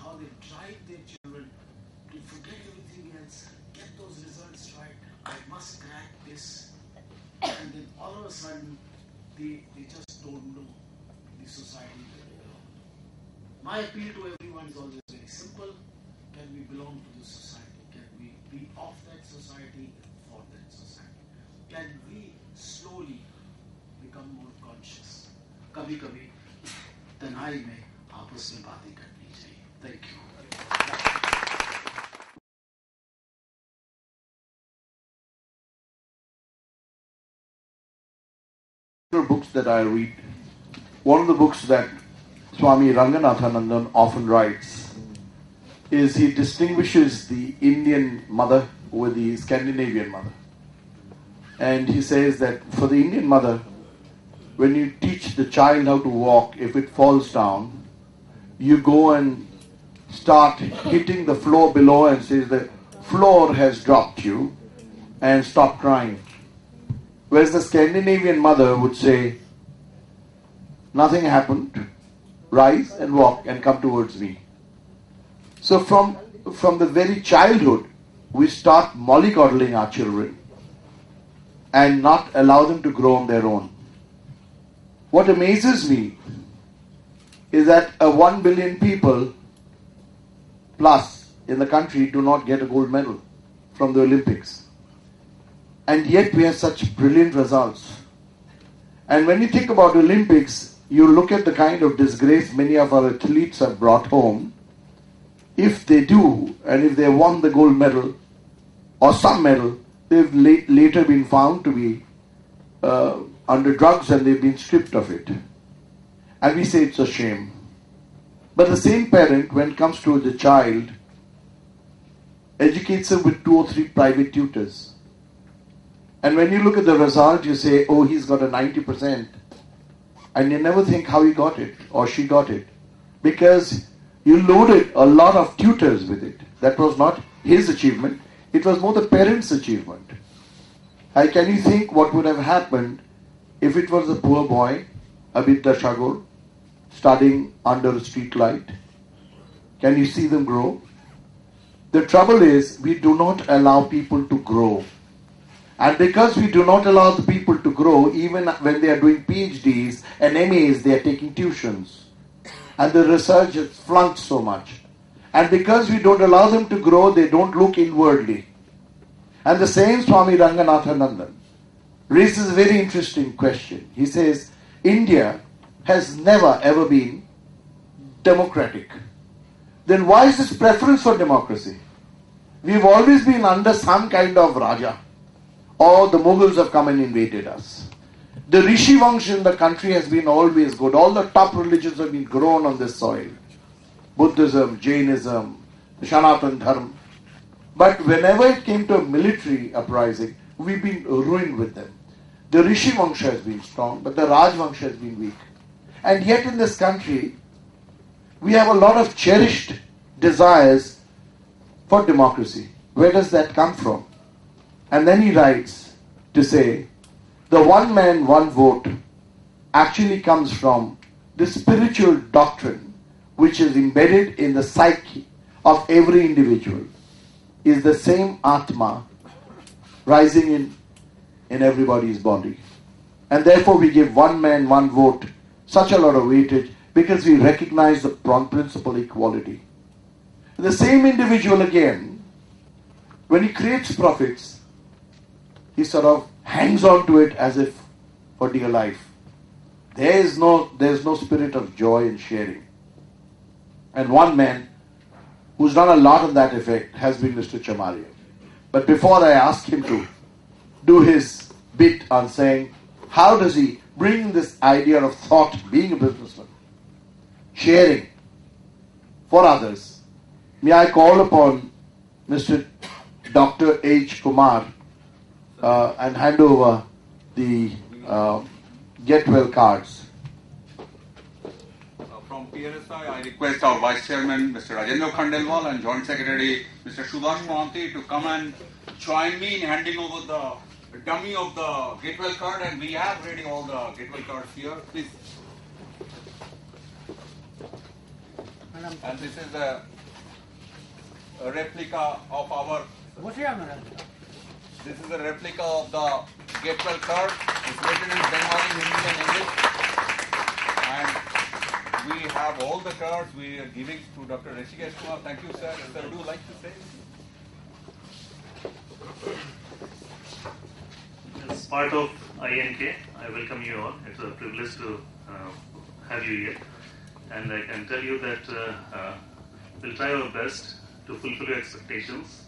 how they drive their children to forget everything else, get those results right, I must crack this. And then all of a sudden, they just don't know the society that they belong to. My appeal to everyone is always very simple. Can we belong to this society? Can we be of that society for that society? Can we slowly become more conscious? कभी कभी तन्हाई में आपस में बातें करनी चाहिए. Thank you. Books that I read, one of the books that Swami Ranganathanandan often writes is he distinguishes the Indian mother with the Scandinavian mother. And he says that for the Indian mother, when you teach the child how to walk, if it falls down, you go and start hitting the floor below and says the floor has dropped you and stop crying. Whereas the Scandinavian mother would say, nothing happened, rise and walk and come towards me. So from the very childhood, we start mollycoddling our children and not allow them to grow on their own. What amazes me is that 1 billion people plus in the country do not get a gold medal from the Olympics. And yet we have such brilliant results. And when you think about Olympics, you look at the kind of disgrace many of our athletes have brought home. If they do, and if they won the gold medal or some medal, they've later been found to be under drugs and they've been stripped of it. And we say it's a shame. But the same parent, when it comes to the child, educates him with 2 or 3 private tutors. And when you look at the result, you say, oh, he's got a 90%. And you never think how he got it or she got it. Because you loaded a lot of tutors with it. That was not his achievement. It was more the parents' achievement. Can you think what would have happened if it was a poor boy, Abhidya Shagor, studying under a street light? Can you see them grow? The trouble is, we do not allow people to grow. And because we do not allow the people to grow, even when they are doing PhDs and MAs, they are taking tuitions. And the research has flunked so much. And because we don't allow them to grow, they don't look inwardly. And the same Swami Ranganathanandan raises a very interesting question. He says, India has never ever been democratic. Then why is this preference for democracy? We've always been under some kind of Raja. Or the Mughals have come and invaded us. The Rishi Vangsha in the country has been always good. All the top religions have been grown on this soil. Buddhism, Jainism, Sanatana Dharma. But whenever it came to a military uprising, we've been ruined with them. The Rishi Vangsha has been strong, but the Raj Vangsha has been weak. And yet in this country, we have a lot of cherished desires for democracy. Where does that come from? And then he writes to say, the one man, one vote actually comes from the spiritual doctrine which is embedded in the psyche of every individual, is the same Atma rising in everybody's body. And therefore we give one man, one vote such a lot of weightage because we recognize the principle equality. The same individual again, when he creates profits, he sort of hangs on to it as if for dear life. There is no spirit of joy and sharing. And one man who's done a lot of that effect has been Mr. Chamaria. But before I ask him to do his bit on saying, how does he bring this idea of thought, being a businessman, sharing for others, may I call upon Mr. Dr. H. Kumar and hand over the Get Well cards. From PRSI, I request our Vice Chairman, Mr. Rajendra Khandelwal, and Joint Secretary, Mr. Subhash Mohanty, to come and join me in handing over the dummy of the Get Well card, and we have ready all the Get Well cards here. Please. And this is a replica of our. This is a replica of the Get Well card. It's written in Bengali, Hindi, and English. And we have all the cards we are giving to Dr. Rishikesh Kumar. Thank you, sir. Sir, would you like to say? As part of INK, I welcome you all. It's a privilege to have you here. And I can tell you that we'll try our best to fulfill your expectations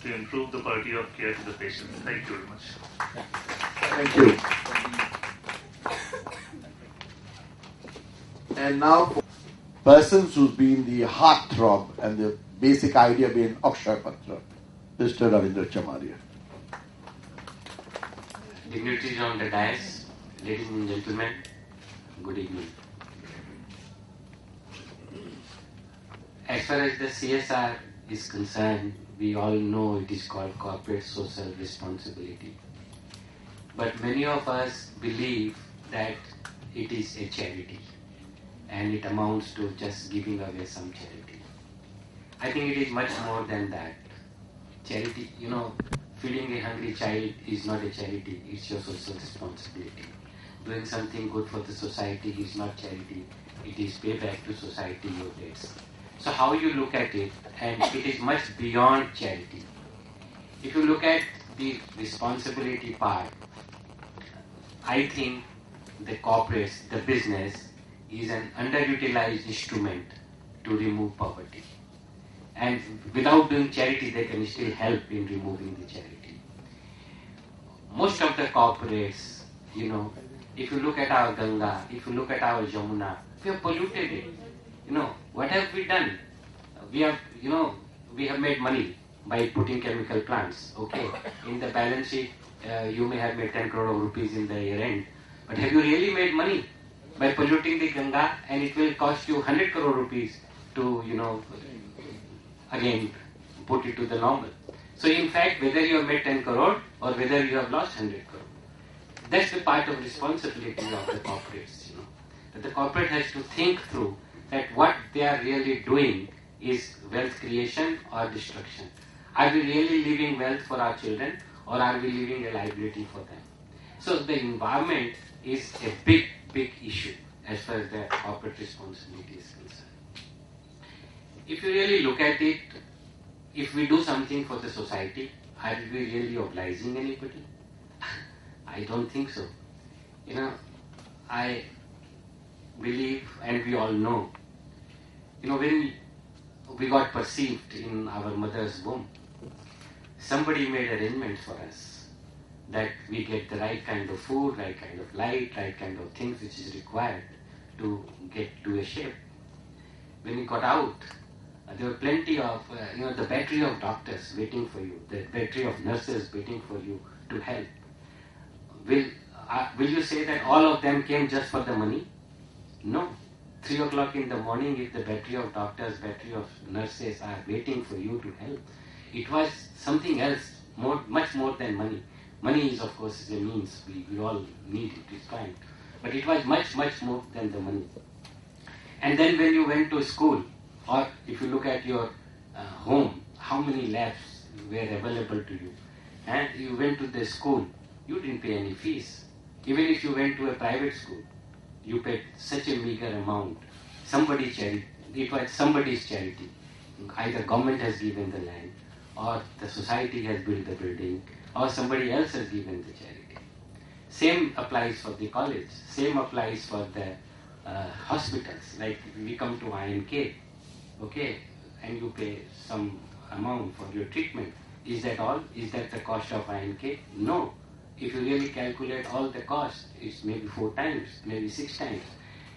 to improve the quality of care to the patients. Thank you very much. Thank you. And now for persons who's been the heartthrob and the basic idea being Akshay Patra, Mr. Ravindra Chamaria. Dignitaries on the dais, ladies and gentlemen, good evening. As far as the CSR is concerned, we all know it is called corporate social responsibility. But many of us believe that it is a charity and it amounts to just giving away some charity. I think it is much more than that. Charity, feeding a hungry child is not a charity, it's your social responsibility. Doing something good for the society is not charity, it is payback to society your debts. So how you look at it, and it is much beyond charity. If you look at the responsibility part, I think the corporates, the business, is an underutilized instrument to remove poverty. And without doing charity, they can still help in removing the charity. Most of the corporates, if you look at our Ganga, if you look at our Jamuna, we have polluted it. What have we done? We have made money by putting chemical plants. Okay, in the balance sheet, you may have made 10 crore rupees in the year end, but have you really made money by polluting the Ganga? And it will cost you 100 crore rupees to, again put it to the normal. So in fact, whether you have made 10 crore or whether you have lost 100 crore, that's the part of responsibility of the corporates. That the corporate has to think through that what they are really doing is wealth creation or destruction. Are we really leaving wealth for our children, or are we leaving a liability for them? So the environment is a big, big issue as far as the corporate responsibility is concerned. If you really look at it, if we do something for the society, are we really obliging anybody? I don't think so. I believe, and we all know, when we got perceived in our mother's womb, somebody made arrangements for us that we get the right kind of food, right kind of light, right kind of things which is required to get to a shape. When we got out, there were plenty of, the battery of doctors waiting for you, the battery of nurses waiting for you to help. Will you say that all of them came just for the money? No. 3 o'clock in the morning, if the battery of doctors, battery of nurses are waiting for you to help, It was something else, much more than money. Money is, of course, is a means. We all need it, it's fine. But it was much more than the money. And then when you went to school, or if you look at your home, how many labs were available to you? And you went to the school, you didn't pay any fees. Even if you went to a private school, you paid such a meager amount. It was somebody's charity. Either government has given the land, or the society has built the building, or somebody else has given the charity. Same applies for the college. Same applies for the hospitals. Like we come to INK, okay, and you pay some amount for your treatment. Is that all? Is that the cost of INK? No. If you really calculate all the cost, it's maybe 4 times, maybe 6 times.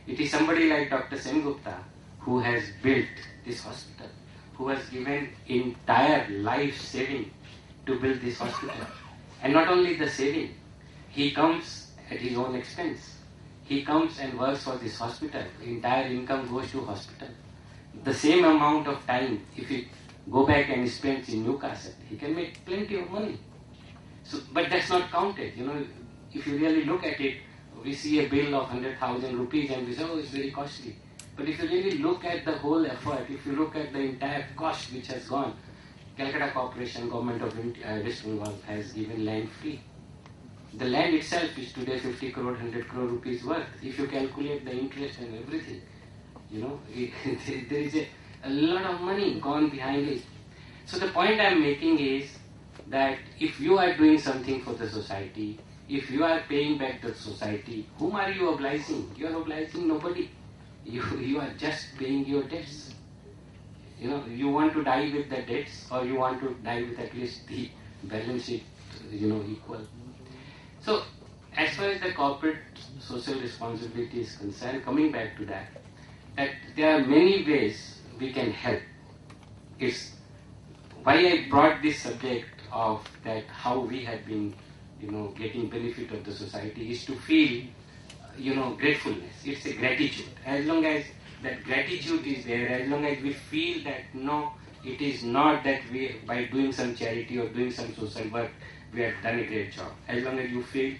It is somebody like Dr. Sengupta who has built this hospital, who has given entire life saving to build this hospital. And not only the saving, he comes at his own expense. He comes and works for this hospital. Entire income goes to hospital. The same amount of time, if he go back and spends in Newcastle, he can make plenty of money. So, but that's not counted. If you really look at it, we see a bill of 100,000 rupees and we say, oh, it's very costly. But if you really look at the whole effort, if you look at the entire cost which has gone, Calcutta Corporation, Government of West Bengal has given land free. The land itself is today 50 crore, 100 crore rupees worth. If you calculate the interest and everything, there is a lot of money gone behind it. So the point I'm making is that if you are doing something for the society, if you are paying back the society, whom are you obliging? You are obliging nobody. You are just paying your debts. You want to die with the debts, or you want to die with at least the balance sheet, equal. So, as far as the corporate social responsibility is concerned, coming back to that there are many ways we can help. It's why I brought this subject of that how we have been, getting benefit of the society is to feel, gratefulness. It's a gratitude. As long as that gratitude is there, as long as we feel that no, it is not that we, by doing some charity or doing some social work, we have done a great job. As long as you feel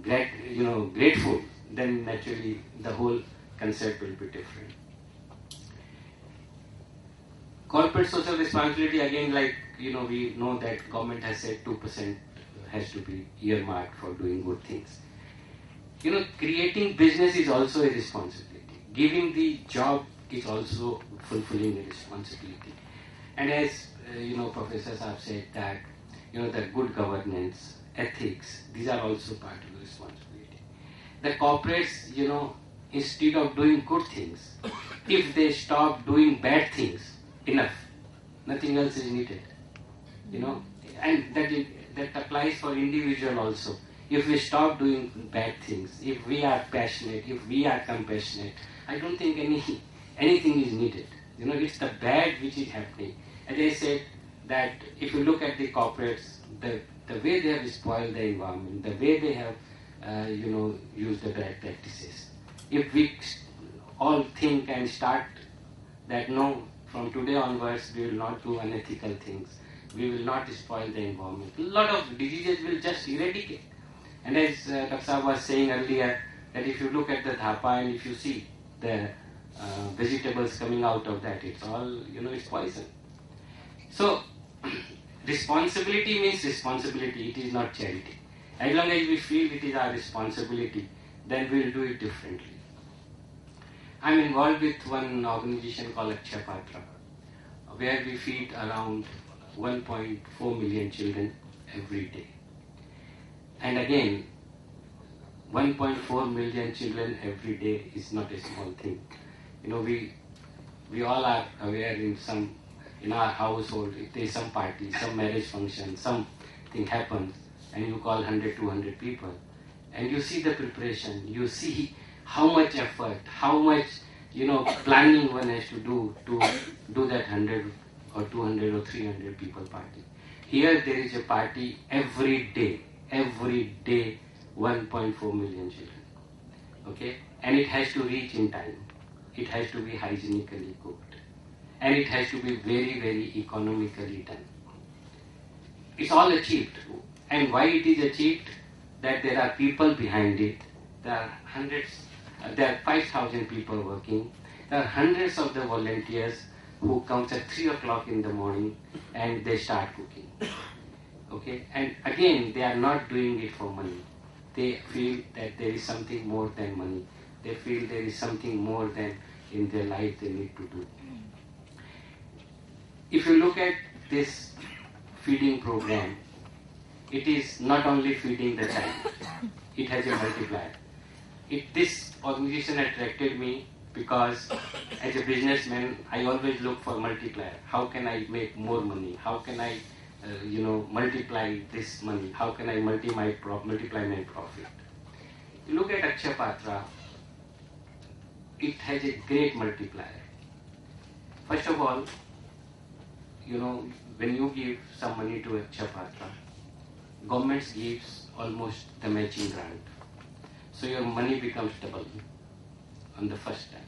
grateful, then naturally the whole concept will be different. Corporate social responsibility, again, like, we know that government has said 2% has to be earmarked for doing good things. Creating business is also a responsibility. Giving the job is also fulfilling a responsibility. And as, professors have said that, the good governance, ethics, these are also part of the responsibility. The corporates, instead of doing good things, if they stop doing bad things, enough. Nothing else is needed. And that applies for individual also. If we stop doing bad things, if we are passionate, if we are compassionate, I don't think anything is needed. It's the bad which is happening. As I said, that if you look at the corporates, the way they have spoiled the environment, the way they have, used the bad practices. If we all think and start that no, from today onwards we will not do unethical things, we will not spoil the environment, a lot of diseases will just eradicate. And as Dr. Saab was saying earlier, that if you look at the dhapa and if you see the vegetables coming out of that, it's all, it's poison. So, responsibility means responsibility, it is not charity. As long as we feel it is our responsibility, then we will do it differently. I'm involved with one organization called Akshay Patra, where we feed around 1.4 million children every day. And again, 1.4 million children every day is not a small thing. We all are aware in our household, if there is some party, some marriage function, something happens, and you call 100, 200 people, and you see the preparation, you see how much effort, how much planning one has to do that 100 or 200 or 300 people party. Here there is a party every day, 1.4 million children. Okay? And it has to reach in time. It has to be hygienically cooked. And it has to be very, very economically done. It's all achieved. And why it is achieved? That there are people behind it. There are there are 5,000 people working. There are hundreds of the volunteers who comes at 3 o'clock in the morning and they start cooking. Okay? And again, they are not doing it for money. They feel that there is something more than money. They feel there is something more than in their life they need to do. If you look at this feeding program, it is not only feeding the child, it has a multiplier. This organization attracted me because as a businessman, I always look for multiplier. How can I make more money? How can I multiply this money? How can I multiply my profit? You look at Akshapatra, it has a great multiplier. First of all, when you give some money to Akshapatra, government gives almost the matching grant. So your money becomes double on the first time.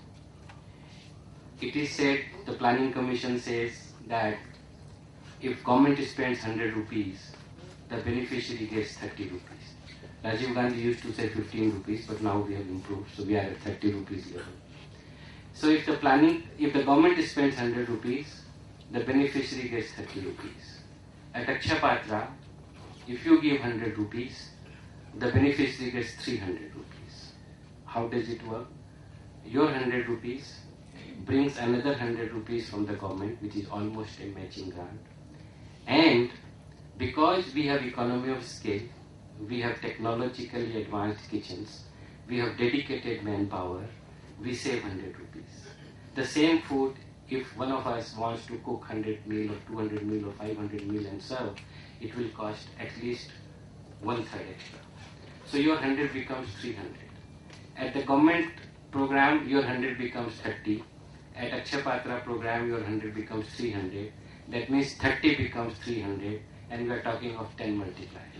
It is said, the planning commission says that if government spends 100 rupees, the beneficiary gets 30 rupees. Rajiv Gandhi used to say 15 rupees, but now we have improved, so we are at 30 rupees level. So if the government spends 100 rupees, the beneficiary gets 30 rupees. At Akshapatra, if you give 100 rupees, the beneficiary gets 300 rupees. How does it work? Your 100 rupees brings another 100 rupees from the government, which is almost a matching grant. And because we have economy of scale, we have technologically advanced kitchens, we have dedicated manpower, we save 100 rupees. The same food, if one of us wants to cook 100 meal or 200 meal or 500 meal and serve, it will cost at least 1/3 extra. So your 100 becomes 300. At the government program, your 100 becomes 30. At Akshapatra program, your 100 becomes 300. That means 30 becomes 300, and we are talking of 10 multiplier.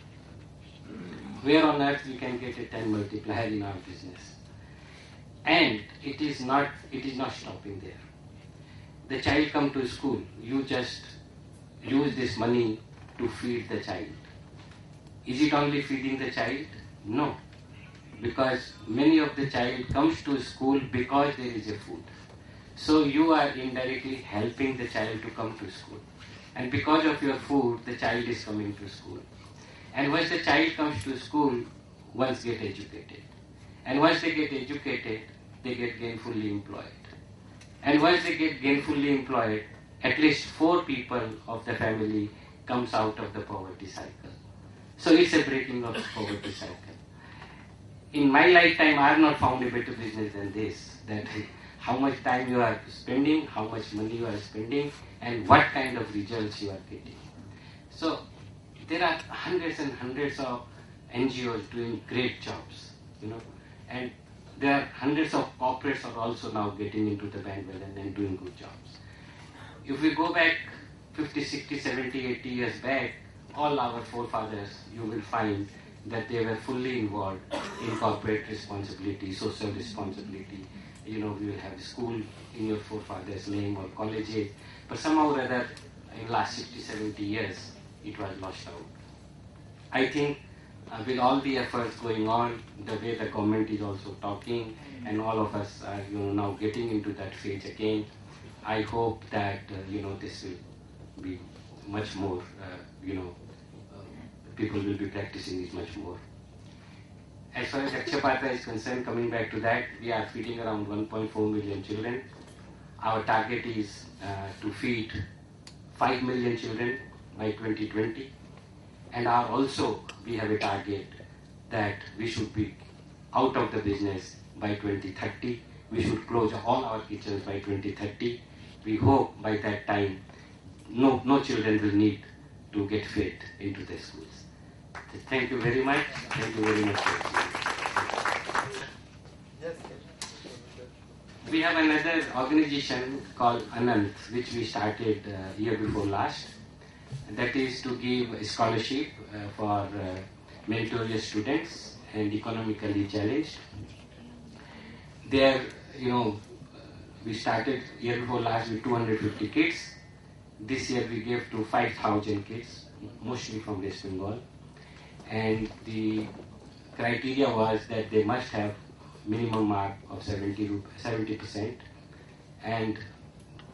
Where on earth we can get a 10 multiplier in our business? And it is not stopping there. The child come to school, you just use this money to feed the child. Is it only feeding the child? No. Because many of the child comes to school because there is a food. So you are indirectly helping the child to come to school. And because of your food, the child is coming to school. And once the child comes to school, once get educated. And once they get educated, they get gainfully employed. And once they get gainfully employed, at least 4 people of the family comes out of the poverty cycle. So it's a breaking of the poverty cycle. In my lifetime, I have not found a better business than this. That how much time you are spending, how much money you are spending, and what kind of results you are getting. So there are hundreds and hundreds of NGOs doing great jobs, and there are hundreds of corporates are also now getting into the bandwagon and doing good jobs. If we go back 50, 60, 70, 80 years back, all our forefathers, you will find that they were fully involved in corporate responsibility, social responsibility. We will have school in your forefathers' name or colleges, but somehow or other, in last 60, 70 years, it was lost out. I think with all the efforts going on, the way the government is also talking, and all of us are now getting into that phase again, I hope that this will be much more, people will be practicing it much more. As far as Akshapatra is concerned, coming back to that, we are feeding around 1.4 million children. Our target is to feed 5 million children by 2020. And we have a target that we should be out of the business by 2030. We should close all our kitchens by 2030. We hope by that time no children will need to get fed into the schools. Thank you very much. Thank you very much. We have another organization called Anant, which we started year before last. That is to give a scholarship for meritorious students and economically challenged. There, we started year before last with 250 kids. This year we gave to 5,000 kids. mostly from West Bengal, and the criteria was that they must have minimum mark of 70%, and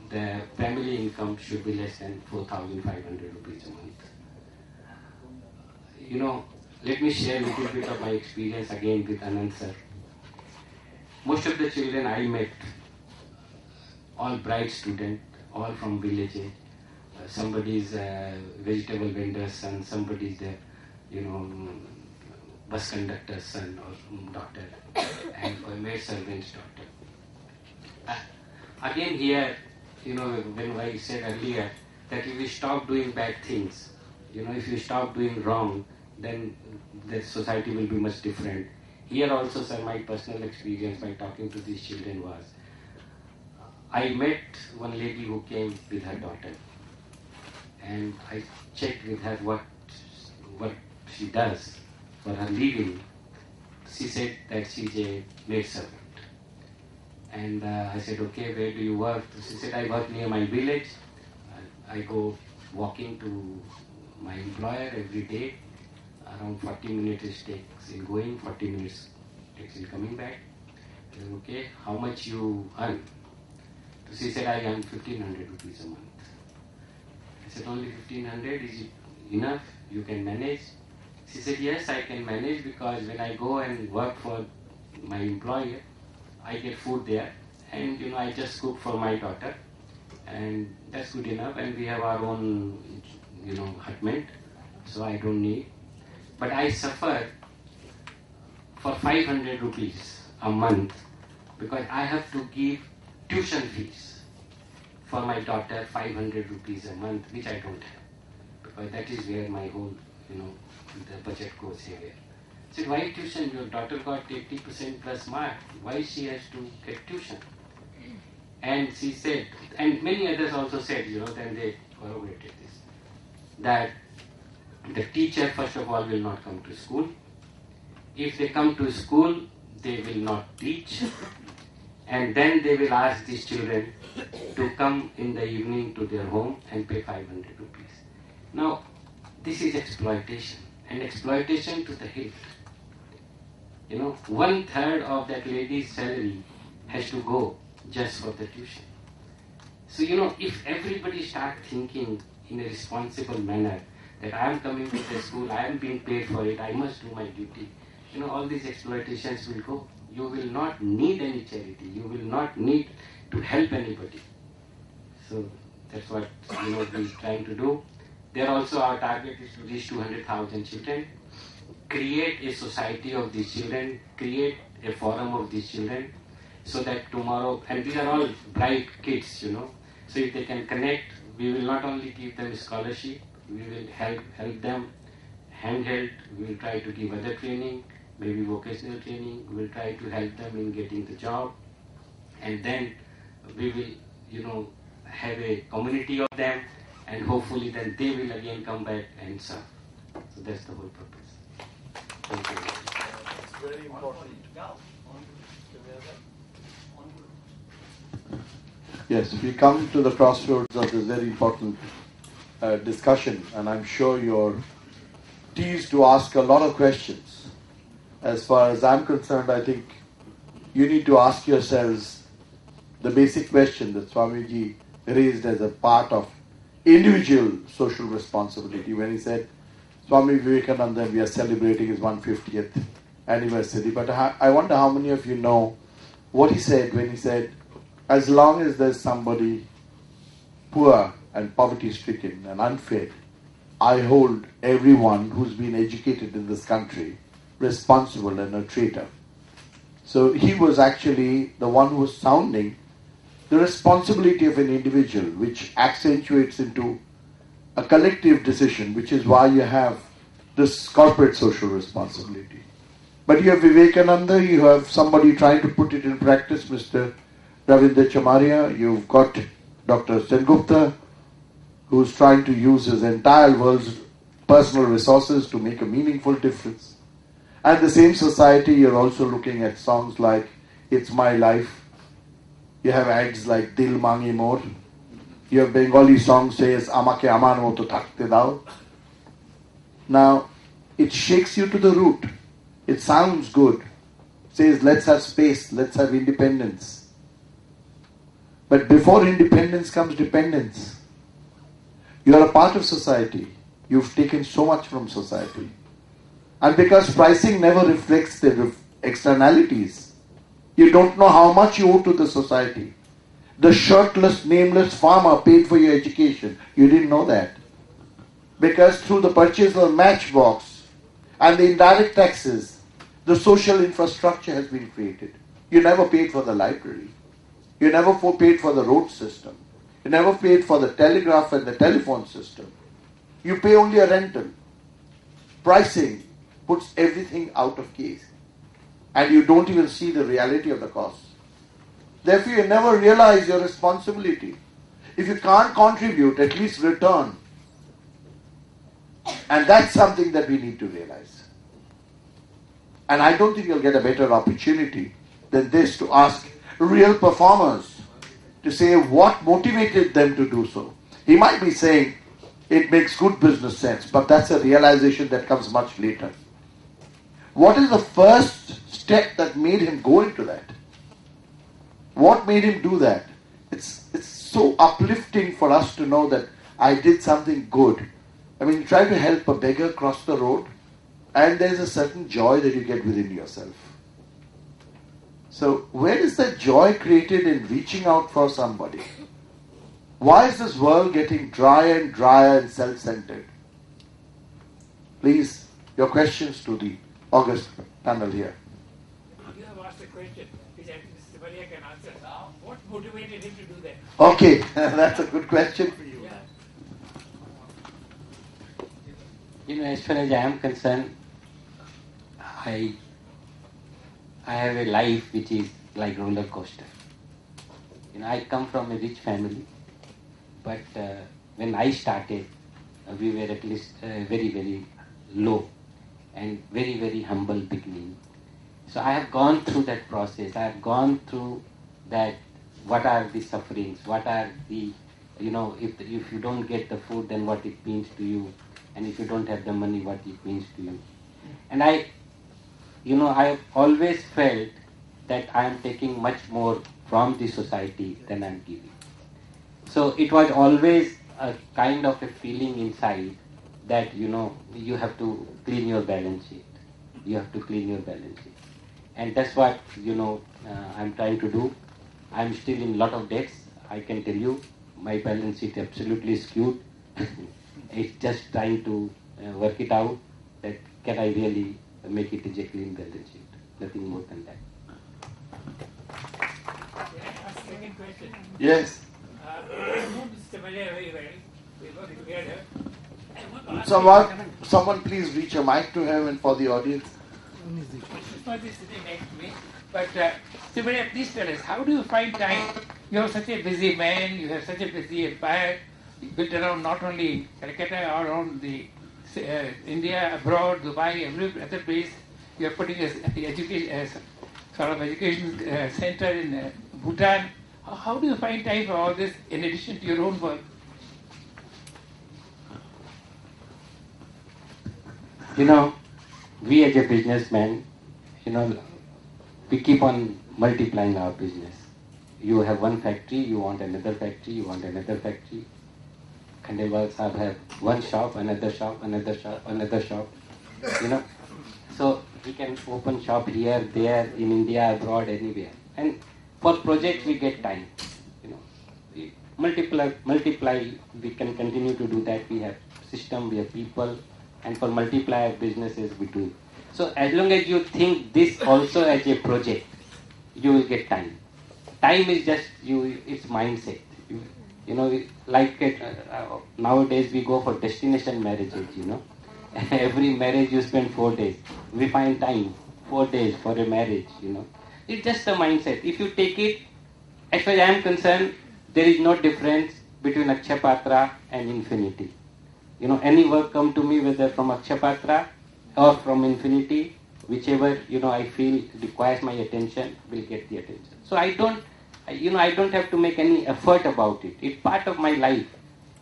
the family income should be less than 4,500 rupees a month. Let me share a little bit of my experience again with Anand sir. Most of the children I met, all bright students, all from villages. Somebody is a vegetable vendor's son, somebody is the, bus conductor's son or daughter, and a maid servant's daughter. Again here, when I said earlier that if you stop doing bad things, if you stop doing wrong, then the society will be much different. Here also, sir, my personal experience by talking to these children was, I met one lady who came with her daughter, and I checked with her what she does for her living. She said that she's a maid servant. And I said, okay, where do you work? She said, I work near my village. I go walking to my employer every day. Around 40 minutes it takes in going, 40 minutes takes in coming back. I said, okay, how much you earn? She said, I earn 1,500 rupees a month. I said, only 1,500, is it enough? You can manage? She said, yes, I can manage, because when I go and work for my employer, I get food there, and I just cook for my daughter, and that's good enough, and we have our own hutment, so I don't need. But I suffer for 500 rupees a month because I have to give tuition fees for my daughter, 500 rupees a month, which I don't have, because that is where my whole, the budget goes here. I said, why tuition? Your daughter got 80% plus mark. Why she has to get tuition? And she said, and many others also said, then they corroborated this, that the teacher, first of all, will not come to school. If they come to school, they will not teach. And then they will ask these children to come in the evening to their home and pay 500 rupees. Now, this is exploitation, and exploitation to the hilt. 1/3 of that lady's salary has to go just for the tuition. So, if everybody start thinking in a responsible manner that I am coming to the school, I am being paid for it, I must do my duty, all these exploitations will go. You will not need any charity. You will not need to help anybody. So that's what we're trying to do. There also our target is to reach 200,000 children, create a society of these children, create a forum of these children, so that tomorrow, and these are all bright kids, so if they can connect, we will not only give them scholarship, we will help them handheld, we will try to give other training, maybe vocational training, we will try to help them in getting the job, and then we will, have a community of them, and hopefully then they will again come back and serve. So that's the whole purpose. Thank you. It's very important. Yes, we come to the crossroads of this very important discussion, and I'm sure you're teased to ask a lot of questions. As far as I'm concerned, I think you need to ask yourselves the basic question that Swamiji raised as a part of individual social responsibility when he said, Swami Vivekananda, we are celebrating his 150th anniversary. But I wonder how many of you know what he said when he said, as long as there's somebody poor and poverty-stricken and unfed, I hold everyone who's been educated in this country responsible and a traitor. So he was actually the one who was sounding the responsibility of an individual, which accentuates into a collective decision, which is why you have this corporate social responsibility. But you have Vivekananda, you have somebody trying to put it in practice, Mr. Ravindra Chamaria, you've got Dr. Sengupta, who's trying to use his entire world's personal resources to make a meaningful difference. And the same society, you're also looking at songs like It's My Life. You have ads like Dil Mangi Mor. You have Bengali song says Amake Amar Moto Thakte Dao. Now, it shakes you to the root. It sounds good. Says, let's have space, let's have independence. But before independence comes dependence. You are a part of society. You've taken so much from society. And because pricing never reflects the externalities, you don't know how much you owe to the society. The shirtless, nameless farmer paid for your education. You didn't know that. Because through the purchase of a matchbox and the indirect taxes, the social infrastructure has been created. You never paid for the library. You never paid for the road system. You never paid for the telegraph and the telephone system. You pay only a rental. Pricing puts everything out of case. And you don't even see the reality of the cost. Therefore, you never realize your responsibility. If you can't contribute, at least return. And that's something that we need to realize. And I don't think you'll get a better opportunity than this to ask real performers to say what motivated them to do so. He might be saying it makes good business sense, but that's a realization that comes much later. What is the first step that made him go into that? What made him do that? It's so uplifting for us to know that I did something good. I mean, you try to help a beggar cross the road, and there's a certain joy that you get within yourself. So, where is that joy created in reaching out for somebody? Why is this world getting drier and drier and self-centered? Please, your questions to the August panel here. You have asked a question which I think Mr. Maria can answer. What motivated him to do that? Okay, that's a good question for you. Yeah. As far as I am concerned, I have a life which is like roller coaster. I come from a rich family, but when I started, we were at least very, very low and very, very humble beginning. So I have gone through that process. I have gone through that. What are the sufferings? What are the, if you don't get the food, then what it means to you, and if you don't have the money, what it means to you. And I have always felt that I am taking much more from the society than I am giving. So it was always a kind of a feeling inside that, you have to clean your balance sheet. You have to clean your balance sheet. And that's what, I'm trying to do. I'm still in a lot of debts. I can tell you, my balance sheet is absolutely skewed. It's just trying to work it out that can I really make it a clean balance sheet. Nothing more than that. Second question. Yes. I know Mr. Maria very well. We work together. Someone please reach a mic to him and for the audience. Mr. is sitting next to me. But Mr. Maria, please tell us, how do you find time? You are such a busy man, you have such a busy empire, built around not only Calcutta, around the India, abroad, Dubai, every other place. You are putting a sort of education center in Bhutan. How do you find time for all this in addition to your own work? We as a businessman, we keep on multiplying our business. You have one factory, you want another factory, you want another factory. Khandelwal Sahab have one shop, another shop, another shop, another shop. So we can open shop here, there, in India, abroad, anywhere. And for projects we get time. We multiply, we can continue to do that. We have system, we have people, and for multiply businesses we do. So as long as you think this also as a project, you will get time. Time is just it's mindset. Nowadays we go for destination marriages, Every marriage you spend 4 days. We find time, 4 days for a marriage, It's just a mindset. If you take it, as far as I am concerned, there is no difference between Akshapatra and infinity. Any work come to me, whether from Akshapatra or from infinity, whichever, I feel requires my attention, will get the attention. So I don't have to make any effort about it. It's part of my life.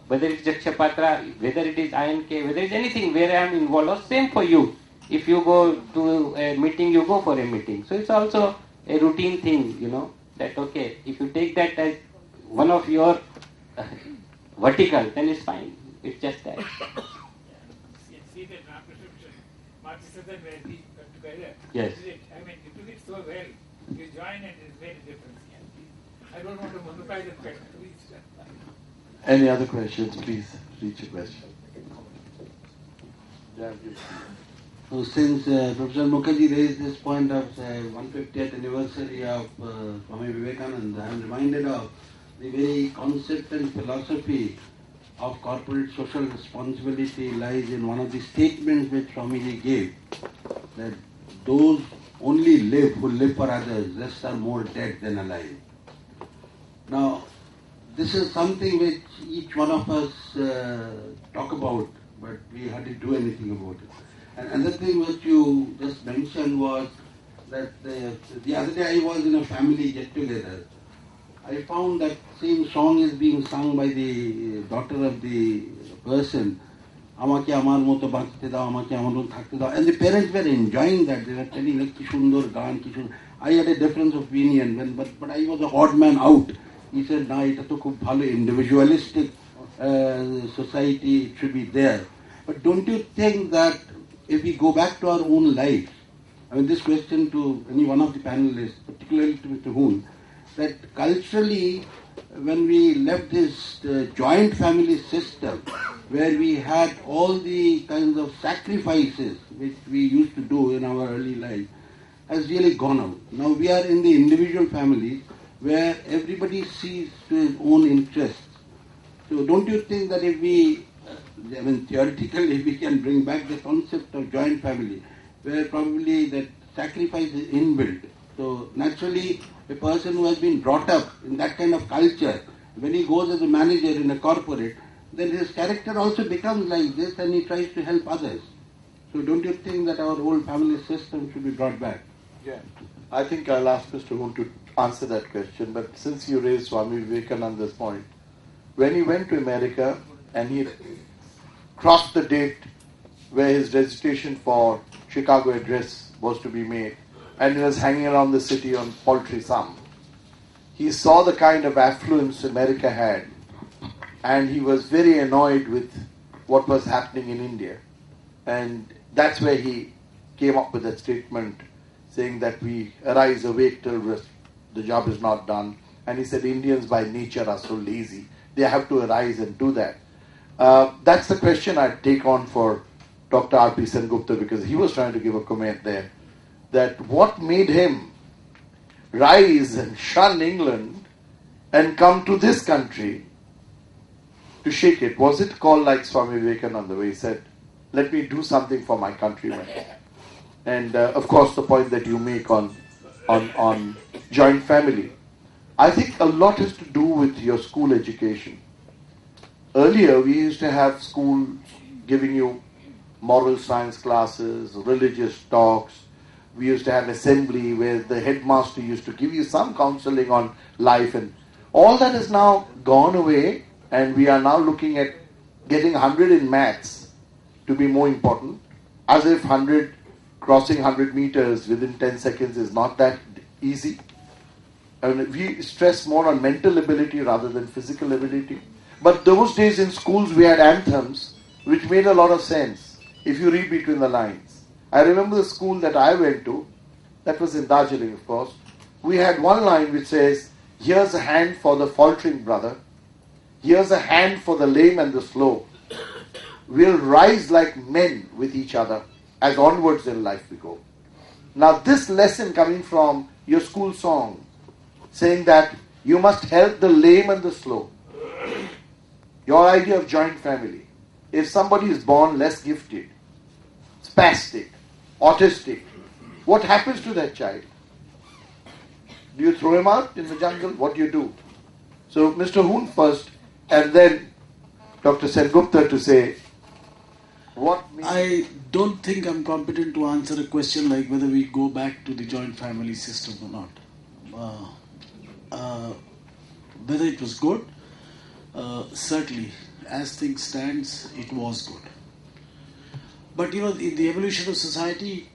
whether it's Jakshapatra, whether it is INK, whether it's anything where I am involved, or same for you. If you go to a meeting, you go for a meeting. So it's also a routine thing, that okay, if you take that as one of your vertical, then it's fine. It's just that. See that prescription, Marxism where we come together. Yes. I mean, you took it so well. You join and it's made a difference. I don't want to monopolize the question. Any other questions? Please reach your question. So since Professor Mukherjee raised this point of 150th anniversary of Swami Vivekananda, I am reminded of the very concept and philosophy of corporate social responsibility lies in one of the statements which Swamiji gave, that those only live who live for others, rest are more dead than alive. Now, this is something which each one of us talk about, but we hardly do anything about it. And another thing which you just mentioned was that the other day I was in a family get-together. I found that same song is being sung by the daughter of the person. Amake amar moto bachte dao, amake amar moto thakte dao. And the parents were enjoying that. They were telling like Kishundor Gan, Kishundor. I had a different opinion, but I was an odd man out. He said, no, it's a very individualistic society, it should be there. But don't you think that if we go back to our own lives, I mean this question to any one of the panelists, particularly to Mr. Hoon, that culturally when we left this joint family system where we had all the kinds of sacrifices which we used to do in our early life has really gone out. Now we are in the individual family where everybody sees to his own interests. So don't you think that if we, theoretically we can bring back the concept of joint family, where probably that sacrifice is inbuilt. So naturally, a person who has been brought up in that kind of culture, when he goes as a manager in a corporate, then his character also becomes like this and he tries to help others. So don't you think that our whole family system should be brought back? Yeah, I think I'll ask Mr. Hoon to answer that question, but since you raised Swami Vivekananda's point, when he went to America and he crossed the date where his recitation for Chicago address was to be made, and he was hanging around the city on paltry sum, he saw the kind of affluence America had, and he was very annoyed with what was happening in India. And that's where he came up with that statement saying that we arise awake till the job is not done. And he said Indians by nature are so lazy. They have to arise and do that. That's the question I'd take on for Dr. R.P. Sengupta, because he was trying to give a comment there. That what made him rise and shun England and come to this country to shake it? Was it called like Swami Vivekananda, where he said, let me do something for my countrymen? And of course the point that you make on joint family, I think a lot has to do with your school education. Earlier we used to have schools giving you moral science classes, religious talks. We used to have assembly where the headmaster used to give you some counseling on life, and all that has now gone away, and we are now looking at getting 100 in maths to be more important, as if crossing 100 meters within 10 seconds is not that easy. I mean, we stress more on mental ability rather than physical ability. But those days in schools we had anthems which made a lot of sense if you read between the lines. I remember the school that I went to, that was in Darjeeling of course, we had one line which says, here's a hand for the faltering brother, here's a hand for the lame and the slow. We'll rise like men with each other as onwards in life we go. Now this lesson coming from your school song, saying that you must help the lame and the slow. Your idea of joint family. If somebody is born less gifted, spastic, autistic, what happens to that child? Do you throw him out in the jungle? What do you do? So Mr. Hoon first, and then Dr. Sengupta to say, I don't think I'm competent to answer a question like whether we go back to the joint family system or not. Whether it was good, certainly. as things stands, it was good. But in the evolution of society,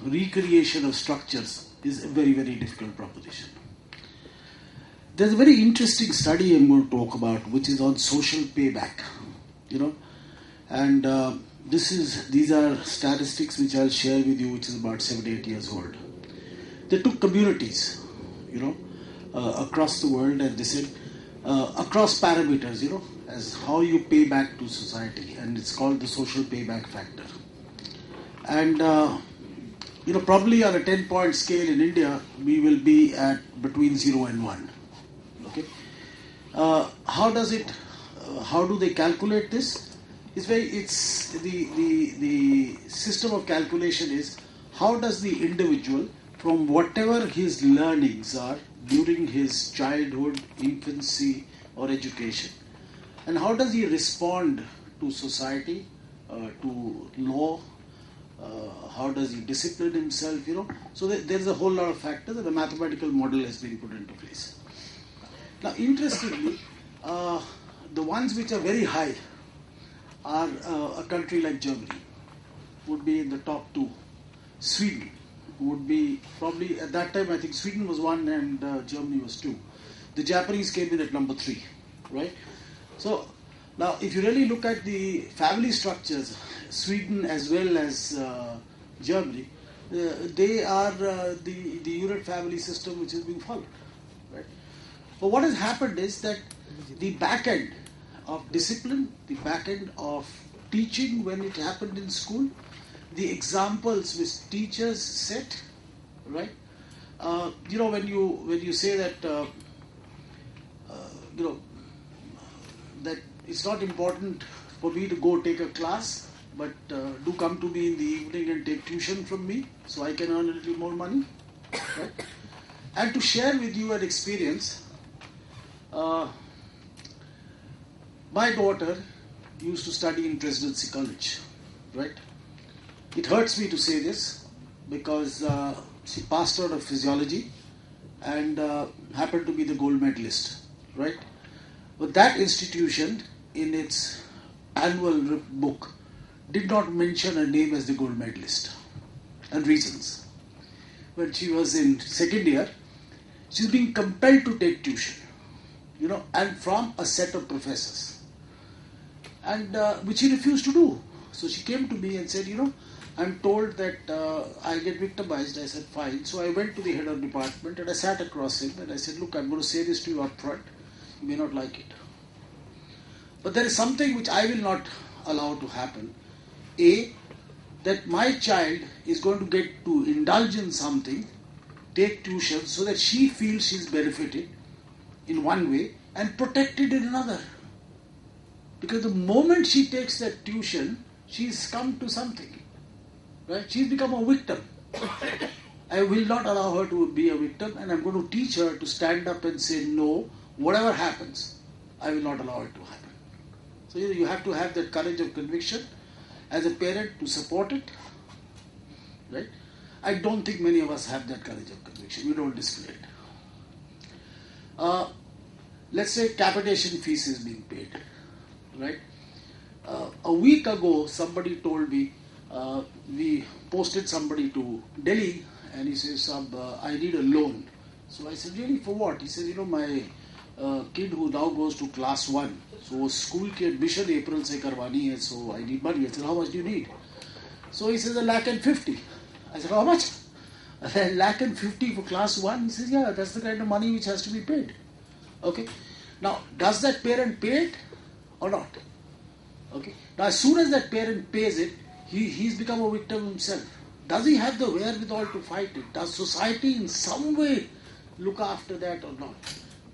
recreation of structures is a very, very difficult proposition. There's a very interesting study I'm going to talk about, which is on social payback. And these are statistics which I'll share with you, which is about 7-8 years old. They took communities, across the world, and they said across parameters, as how you pay back to society, and it's called the social payback factor. And probably on a 10-point scale in India, we will be at between 0 and 1. Okay, how do they calculate this? The system of calculation is how does the individual, from whatever his learnings are during his childhood, infancy, or education, and how does he respond to society, to law, how does he discipline himself, So there's a whole lot of factors, and a mathematical model has been put into place. Now, interestingly, the ones which are very high are a country like Germany, would be in the top 2. Sweden would be probably, at that time, I think Sweden was 1 and Germany was 2. The Japanese came in at number 3, right? So, now if you really look at the family structures, Sweden as well as Germany, they are the unit family system which is being followed, right? But what has happened is that the back end of discipline, the back end of teaching when it happened in school, the examples which teachers set, right? When you say that that it's not important for me to go take a class, but do come to me in the evening and take tuition from me, so I can earn a little more money, right? And to share with you an experience, my daughter used to study in Presidency College, right? It hurts me to say this because she passed out of physiology and happened to be the gold medalist, right? But that institution, in its annual book, did not mention her name as the gold medalist, and reasons. When she was in second year, she was being compelled to take tuition, and from a set of professors, and which she refused to do. So she came to me and said, I'm told that I get victimized. I said, fine. So I went to the head of department and I sat across him and I said, look, I'm going to say this to you up front. You may not like it, but there is something which I will not allow to happen. A, that my child is going to get to indulge in something, take tuition, so that she feels she's benefited in one way and protected in another. Because the moment she takes that tuition, she's come to something, right? She's become a victim. I will not allow her to be a victim, and I'm going to teach her to stand up and say, no, whatever happens, I will not allow it to happen. So you have to have that courage of conviction as a parent to support it, right? I don't think many of us have that courage of conviction. We don't display it. Let's say capitation fees is being paid, right? A week ago, somebody told me, we posted somebody to Delhi, and he says, I need a loan. So I said, really, for what? He said, my kid who now goes to class 1, so school ki admission April se karwani hai, so I need money. I said, how much do you need? So he says, 1,50,000. I said, how much? 1,50,000 for class 1? He says, yeah, that's the kind of money which has to be paid. Okay. Now, does that parent pay it or not? Okay. Now, as soon as that parent pays it, he's become a victim himself. Does he have the wherewithal to fight it? Does society in some way look after that or not?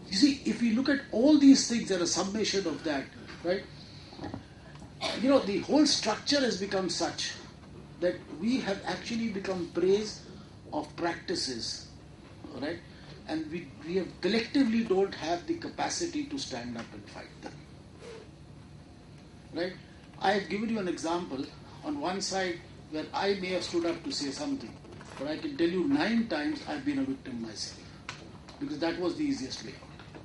You see, if we look at all these things and a summation of that, right, the whole structure has become such that we have actually become praise of practices, right? And we have collectively don't have the capacity to stand up and fight them, right? I have given you an example on one side where I may have stood up to say something, but I can tell you 9 times I've been a victim myself, because that was the easiest way out.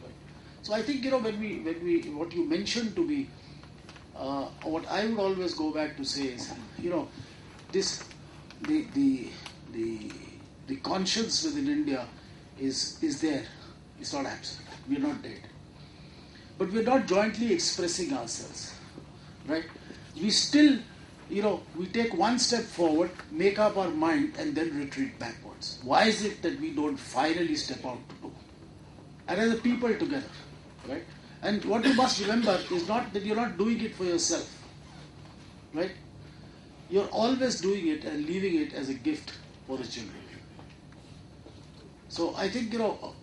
Right? So I think, when we what you mentioned to me, what I would always go back to say is, this the conscience within India is there. It's not absent. We're not dead. But we're not jointly expressing ourselves. Right? We still, we take one step forward, make up our mind, and then retreat backwards. Why is it that we don't finally step out to do? And as a people together, right? And what you must remember is not that you're not doing it for yourself, right? You're always doing it and leaving it as a gift for the children. So I think,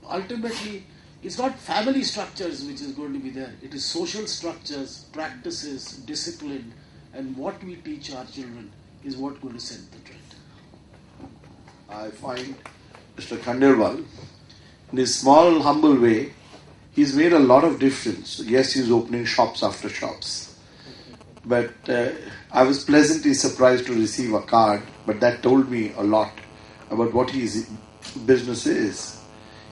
ultimately, it's not family structures which is going to be there. It is social structures, practices, discipline, and what we teach our children is what going to set the trend. I find Mr. Khandelwal, in his small, humble way, he's made a lot of difference. Yes, he's opening shops after shops. But I was pleasantly surprised to receive a card, but that told me a lot about what his business is.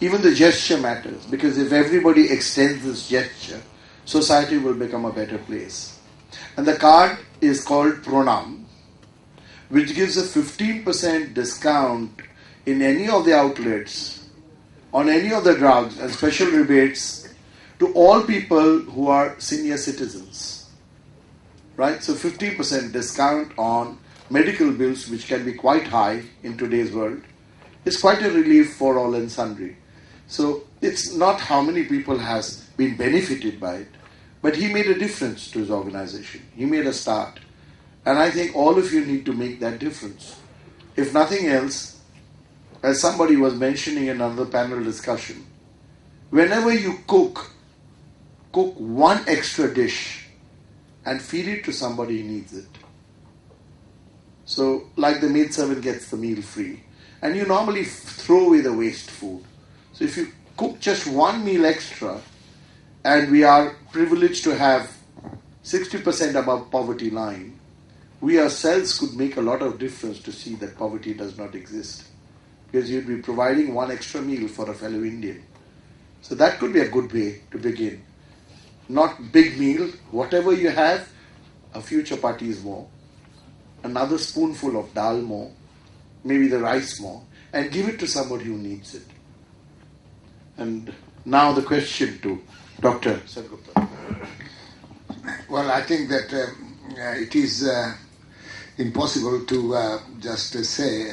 Even the gesture matters, because if everybody extends this gesture, society will become a better place. And the card is called Pranam, which gives a 15% discount in any of the outlets, on any of the drugs, and special rebates to all people who are senior citizens. Right? So 50% discount on medical bills, which can be quite high in today's world, is quite a relief for all and sundry. So it's not how many people has been benefited by it, but he made a difference to his organization. He made a start. And I think all of you need to make that difference. If nothing else, as somebody was mentioning in another panel discussion, whenever you cook one extra dish and feed it to somebody who needs it. So, like the maidservant gets the meal free. And you normally throw away the waste food. So if you cook just one meal extra, and we are privileged to have 60% above poverty line, we ourselves could make a lot of difference to see that poverty does not exist. Because you'd be providing one extra meal for a fellow Indian. So that could be a good way to begin. Not big meal, whatever you have, a few chapatis more, another spoonful of dal more, maybe the rice more, and give it to somebody who needs it. And now the question to Dr. Sargupta. Well, I think that it is impossible to just say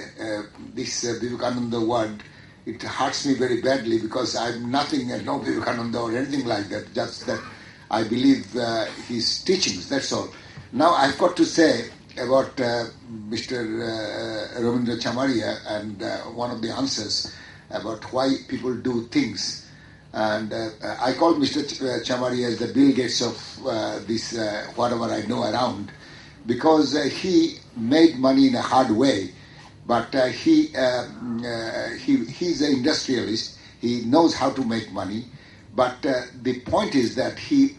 this Vivekananda word. It hurts me very badly because I'm nothing, no Vivekananda or anything like that, just that I believe his teachings, that's all. Now I've got to say about Mr. Ravindra Chamaria and one of the answers about why people do things. And I call Mr. Chamaria as the Bill Gates of this whatever I know around, because he made money in a hard way, but he's an industrialist. He knows how to make money, but the point is that he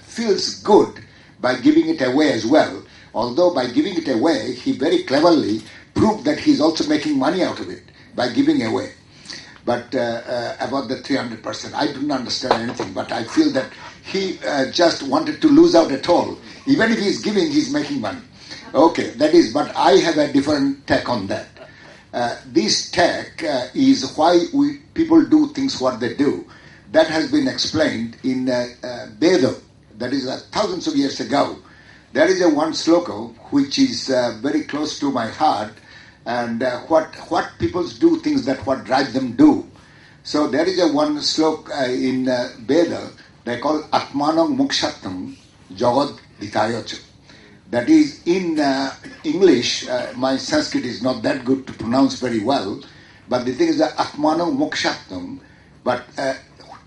feels good by giving it away as well. Although by giving it away, he very cleverly proved that he's also making money out of it by giving away. But about the 300%, I didn't understand anything, but I feel that he just wanted to lose out at all. Even if he's giving, he's making money. Okay, that is, but I have a different take on that. This take is why people do things what they do. That has been explained in Veda, that is thousands of years ago. There is a one sloka which is very close to my heart, and what people do things that what drive them do. So there is a one sloka in Veda, they call Atmanam Mukshatam Jagad Hitayacha. That is in English, my Sanskrit is not that good to pronounce very well, but the thing is that Atmanam Mukshatam, but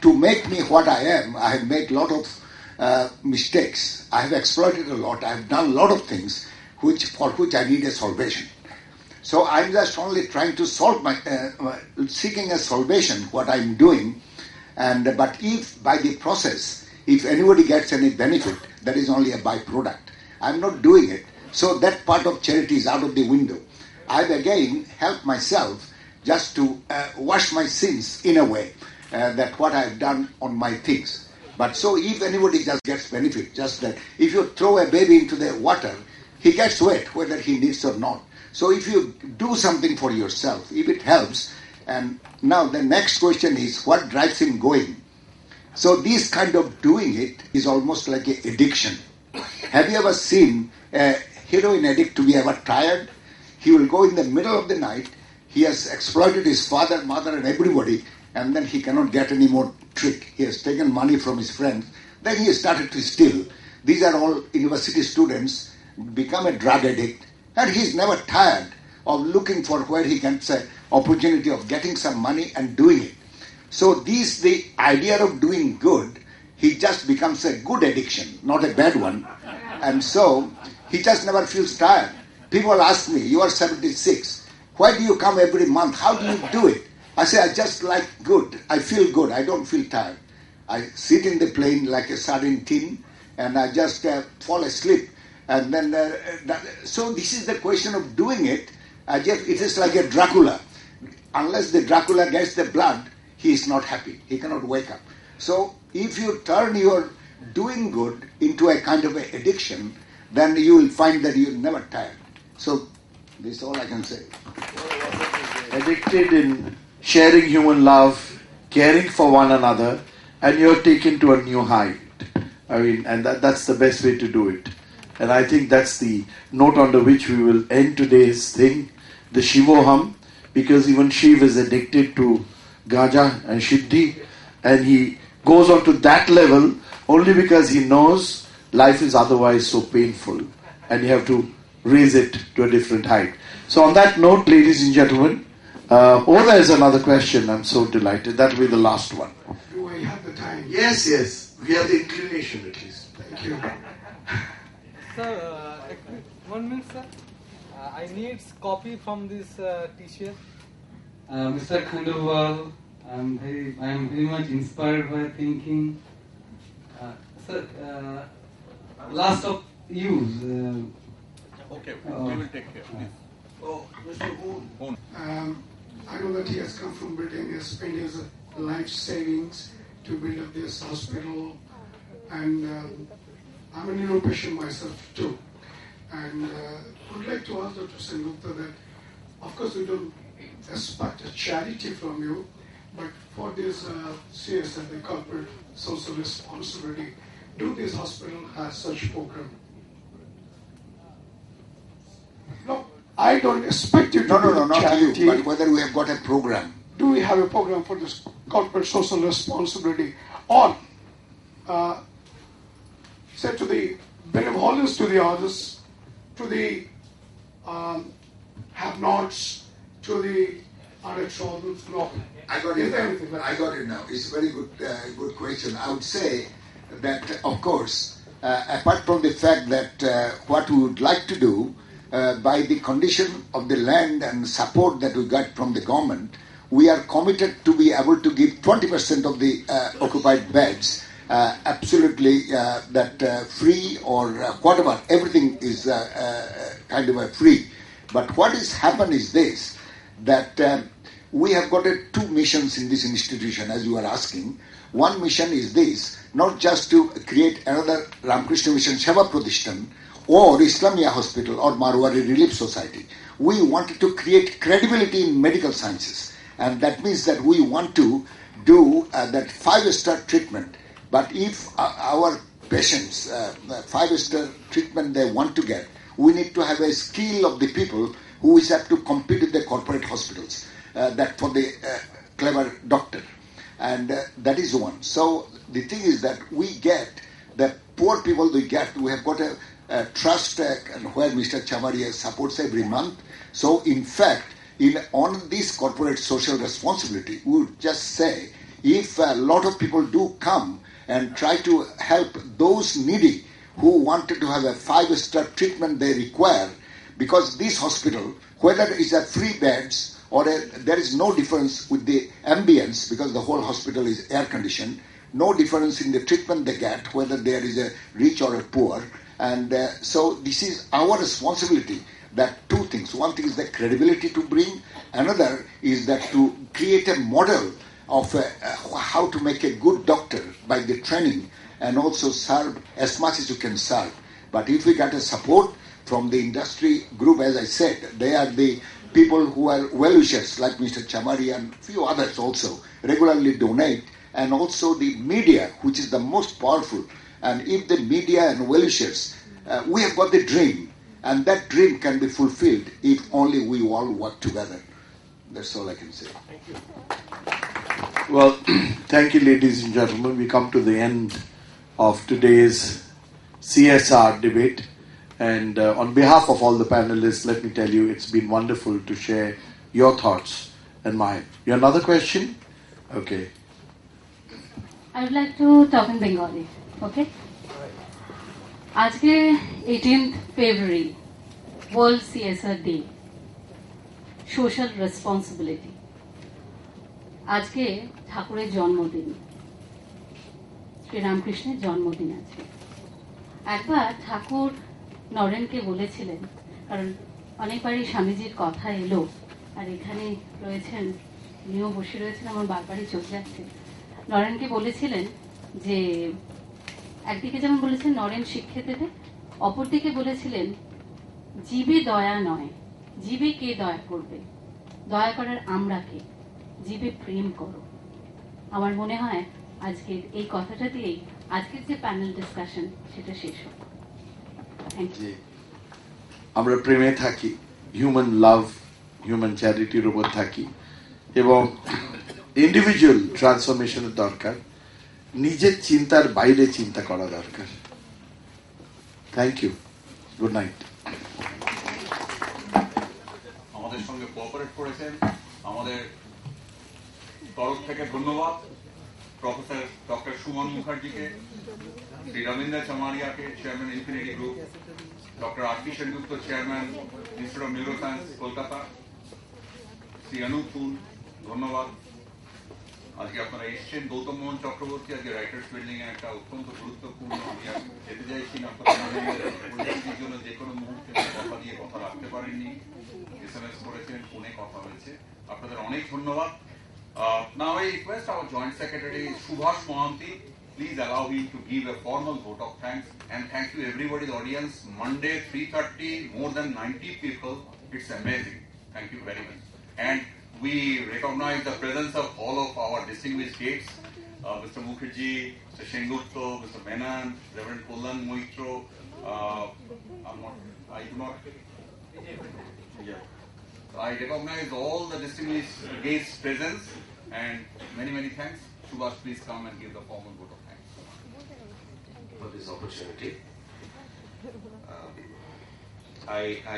to make me what I am, I have made a lot of mistakes. I have exploited a lot. I have done a lot of things for which I need a salvation. So I'm just only trying to solve seeking a salvation, what I'm doing. But if by the process, if anybody gets any benefit, that is only a byproduct. I'm not doing it. So that part of charity is out of the window. I've again helped myself just to wash my sins in a way. that what I've done on my things. But so if anybody just gets benefit, just that if you throw a baby into the water, he gets wet whether he needs or not. So if you do something for yourself, if it helps, and now the next question is what drives him going? So this kind of doing it is almost like an addiction. Have you ever seen a heroin addict to be ever tired? He will go in the middle of the night, he has exploited his father, mother and everybody, and then he cannot get any more trick. He has taken money from his friends. Then he has started to steal. These are all university students, become a drug addict, and he is never tired of looking for where he gets an opportunity of getting some money and doing it. So the idea of doing good, he just becomes a good addiction, not a bad one. And so he just never feels tired. People ask me, you are 76. Why do you come every month? How do you do it? I say, I just like good. I feel good. I don't feel tired. I sit in the plane like a sardine tin and I just fall asleep. And then, so this is the question of doing it. It is like a Dracula. Unless the Dracula gets the blood, he is not happy. He cannot wake up. So if you turn your doing good into a kind of an addiction, then you will find that you are never tired. So this is all I can say. Addicted in sharing human love, caring for one another, and you're taken to a new height. I mean, and that's the best way to do it. And I think that's the note under which we will end today's thing, the Shivoham, because even Shiv is addicted to Gaja and Siddhi, and he goes on to that level only because he knows life is otherwise so painful, and you have to raise it to a different height. So on that note, ladies and gentlemen, there is another question. I'm so delighted. That will be the last one. Do I have the time? Yes. We have the inclination at least. Thank you. Sir, 1 minute, sir. I need copy from this T-shirt. Mr. Khandelwal, I am very much inspired by thinking. Sir, last of use. Okay, we will take care. Mr. Moon. I know that he has come from Britain. He has spent his life savings to build up this hospital, and I'm a neuro patient myself too. And I would like to ask Dr. Sengupta that, of course, we don't expect a charity from you, but for this CSR, the corporate social responsibility, do this hospital have such program? No, I don't expect you to No, not charity. you, but whether we have got a program. Do we have a program for this corporate social responsibility? Or, say to the benevolence to the others, to the have-nots, to the unattainable? No. I got it now. It's a very good question. I would say that, of course, apart from the fact that what we would like to do, by the condition of the land and support that we got from the government, we are committed to be able to give 20% of the occupied beds absolutely free or whatever. Everything is kind of free. But what has happened is this, that we have got two missions in this institution, as you are asking. One mission is this, not just to create another Ramakrishna Mission Seva Pradishtan or Islamia Hospital or Marwari Relief Society. We wanted to create credibility in medical sciences. And that means that we want to do that 5-star treatment. But if our patients, 5-star treatment they want to get, we need to have a skill of the people who is have to compete with the corporate hospitals, that for the clever doctor. And that is one. So the thing is that we get, the poor people we have got a trust where Mr. Chamaria supports every month. So in fact, on this corporate social responsibility, we would just say, if a lot of people do come and try to help those needy who wanted to have a 5-star treatment they require, because this hospital, whether it's a free beds or there is no difference with the ambience, because the whole hospital is air conditioned, no difference in the treatment they get, whether there is a rich or a poor. And so this is our responsibility, that two things. One thing is the credibility to bring. Another is that to create a model of how to make a good doctor by the training and also serve as much as you can serve. But if we get a support from the industry group, as I said, they are the people who are well-wishers, like Mr. Chamari and few others also, regularly donate, and also the media, which is the most powerful. And if the media and well-wishers, we have got the dream, and that dream can be fulfilled if only we all work together. That's all I can say. Thank you. Well, thank you, ladies and gentlemen. We come to the end of today's CSR debate. And on behalf of all the panelists, let me tell you, it's been wonderful to share your thoughts and mine. You have another question? Okay. I would like to talk in Bengali. Okay? Ajke 18th February, World CSR Day. Social responsibility. আজকে ঠাকুরের জন্মদিন, শ্রীরামকৃষ্ণের জন্মদিন আজকে। একবার ঠাকুর নরেনকে বলেছিলেন, কারণ অনেকবারই স্বামীজির কথা এলো, আর এখানে রয়েছেন, উনিও বসে রয়েছেন, আমার বারবারই চোখ যাচ্ছে। নরেনকে বলেছিলেন যে, একদিকে যেমন বলেছেন নরেন শিক্ষা দেবে, অপরদিকে বলেছিলেন জীবে দয়া নয়, জীবে কে দয়া করবে, দয়া করার আমরা কে, জীবে প্রেম করো। আমার মনে হয় আজকের এই কথাটা দিয়েই আজকের যে প্যানেল ডিসকাশন সেটা শেষ হবে। Thank you. আমরা প্রেমে থাকি, হিউম্যান লাভ, হিউম্যান চ্যারিটির উপর থাকি, এবং ইন্ডিভিজুয়াল ট্রান্সফরমেশনের দরকার, নিজের চিন্তার বাইরে চিন্তা করা দরকার। Thank you, good night. আমাদের সঙ্গে কোঅপারেট করেছেন, আমাদের তরফ থেকে ধন্যবাদ প্রফেসর ডক্টর সুমন মুখার্জিকে, শ্রী রবীন্দ্র চামারিয়াকে, chairman Infinity Group, doctor RP Sengupta, chairman Institute of Neuroscience Kolkata, Shri Anup Phool, ধন্যবাদ। আজকে আপনারা এসছেন। গৌতম মোহন চক্রবর্তী আজকে রাইটার্স বিল্ডিং এ একটা অত্যন্ত গুরুত্বপূর্ণ, যেতে চাইছি না, প্রজেক্টের জন্য যে কোনো মুহূর্তে কথা দিয়ে কথা রাখতে পারেননি, SMS করেছেন, ফোনে কথা হয়েছে, আপনাদের অনেক ধন্যবাদ। Now I request our Joint Secretary Subhash Mohanty, please allow him to give a formal vote of thanks, and thank you everybody, the audience. Monday 3:30, more than 90 people. It's amazing. Thank you very much. And we recognize the presence of all of our distinguished guests, Mr. Mukherjee, Mr. Sengupta, Mr. Menon, Reverend Kullan Moitro. I recognize all the distinguished guests' presence, and many, many thanks. Subhash, please come and give the formal vote of thanks for this opportunity.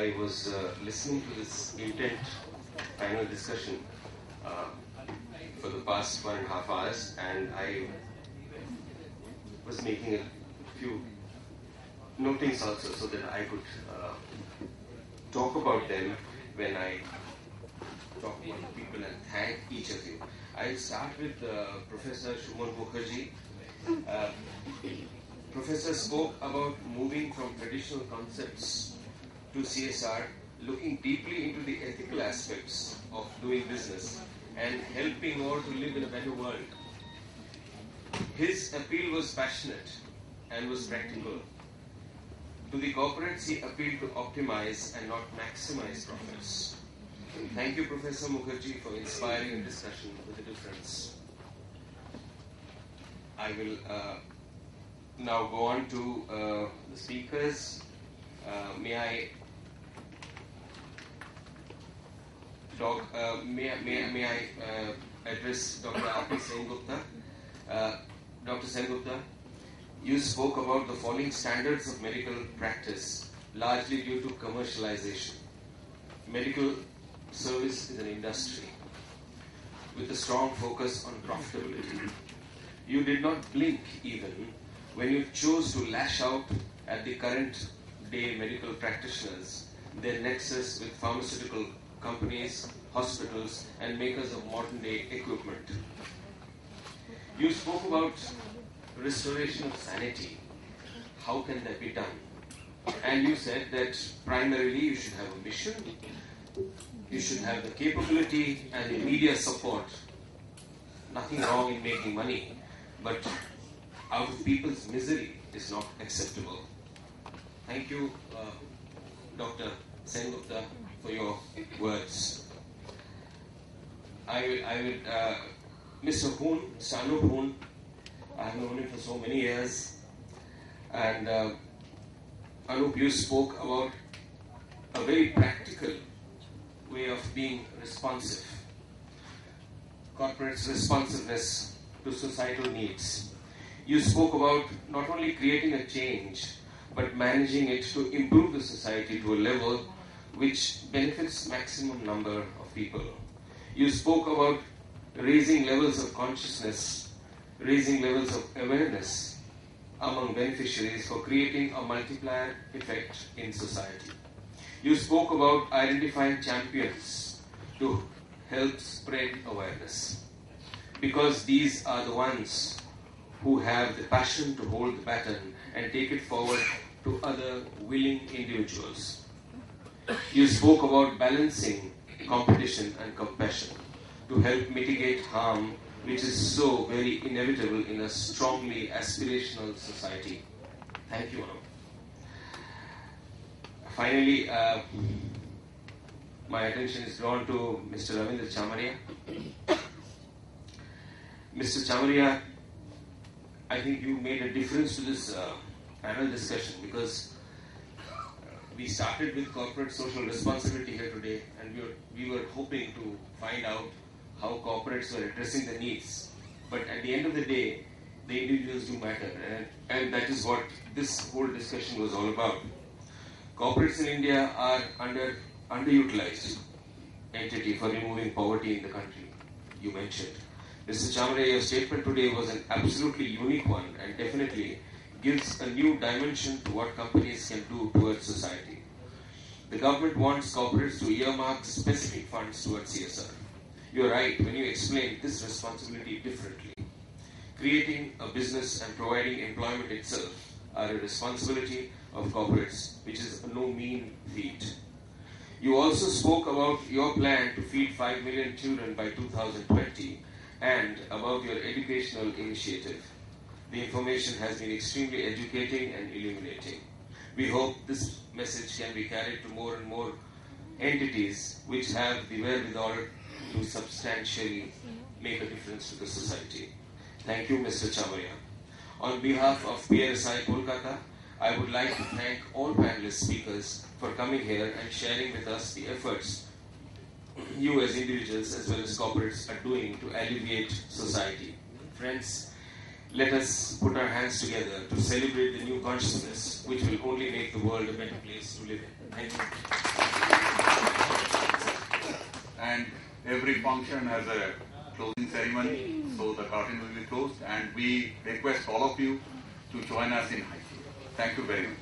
I was listening to this intent panel discussion for the past 1.5 hours, and I was making a few notings also so that I could talk about them when I talk about people and thank each of you. I'll start with Professor Shumon Mukherjee. Professor spoke about moving from traditional concepts to CSR, looking deeply into the ethical aspects of doing business and helping all to live in a better world. His appeal was passionate and was practical. To the corporates, he appealed to optimize and not maximize profits. Thank you, Professor Mukherjee, for inspiring a discussion with a difference. I will now go on to the speakers. May I address Dr. R.P. Sengupta? Dr. Sengupta, you spoke about the falling standards of medical practice, largely due to commercialization. Medical service is an industry with a strong focus on profitability. You did not blink even when you chose to lash out at the current day medical practitioners, their nexus with pharmaceutical companies, hospitals, and makers of modern day equipment. You spoke about restoration of sanity. How can that be done? And you said that primarily you should have a mission, you should have the capability and the media support nothing wrong in making money, but out of people's misery is not acceptable. Thank you, Dr. Sengupta, for your words. I will Mr. Hoon, Anup Hoon, I have known him for so many years, and Anup, you spoke about a very practical way of being responsive. Corporate responsiveness to societal needs. You spoke about not only creating a change, but managing it to improve the society to a level which benefits maximum number of people. You spoke about raising levels of consciousness, raising levels of awareness among beneficiaries for creating a multiplier effect in society. You spoke about identifying champions to help spread awareness, because these are the ones who have the passion to hold the baton and take it forward to other willing individuals. You spoke about balancing competition and compassion to help mitigate harm, which is so very inevitable in a strongly aspirational society. Thank you, Anup. Finally, my attention is drawn to Mr. Ravindra Chamaria. Mr. Chamaria, I think you made a difference to this panel discussion, because we started with corporate social responsibility here today, and we were hoping to find out how corporates were addressing the needs. But at the end of the day, the individuals do matter, and that is what this whole discussion was all about. Corporates in India are underutilized entity for removing poverty in the country, you mentioned. Mr. Chamaria, your statement today was an absolutely unique one and definitely gives a new dimension to what companies can do towards society. The government wants corporates to earmark specific funds towards CSR. You are right when you explain this responsibility differently. Creating a business and providing employment itself are a responsibility of corporates, which is no mean feat. You also spoke about your plan to feed 5 million children by 2020 and about your educational initiative. The information has been extremely educating and illuminating. We hope this message can be carried to more and more entities which have the wherewithal to substantially make a difference to the society. Thank you, Mr. Chamaria. On behalf of PRSI Kolkata, I would like to thank all panelist speakers for coming here and sharing with us the efforts you as individuals as well as corporates are doing to alleviate society. Friends, let us put our hands together to celebrate the new consciousness which will only make the world a better place to live in. Thank you. And every function has a closing ceremony, so the curtain will be closed, and we request all of you to join us in high tea. Thank you very much.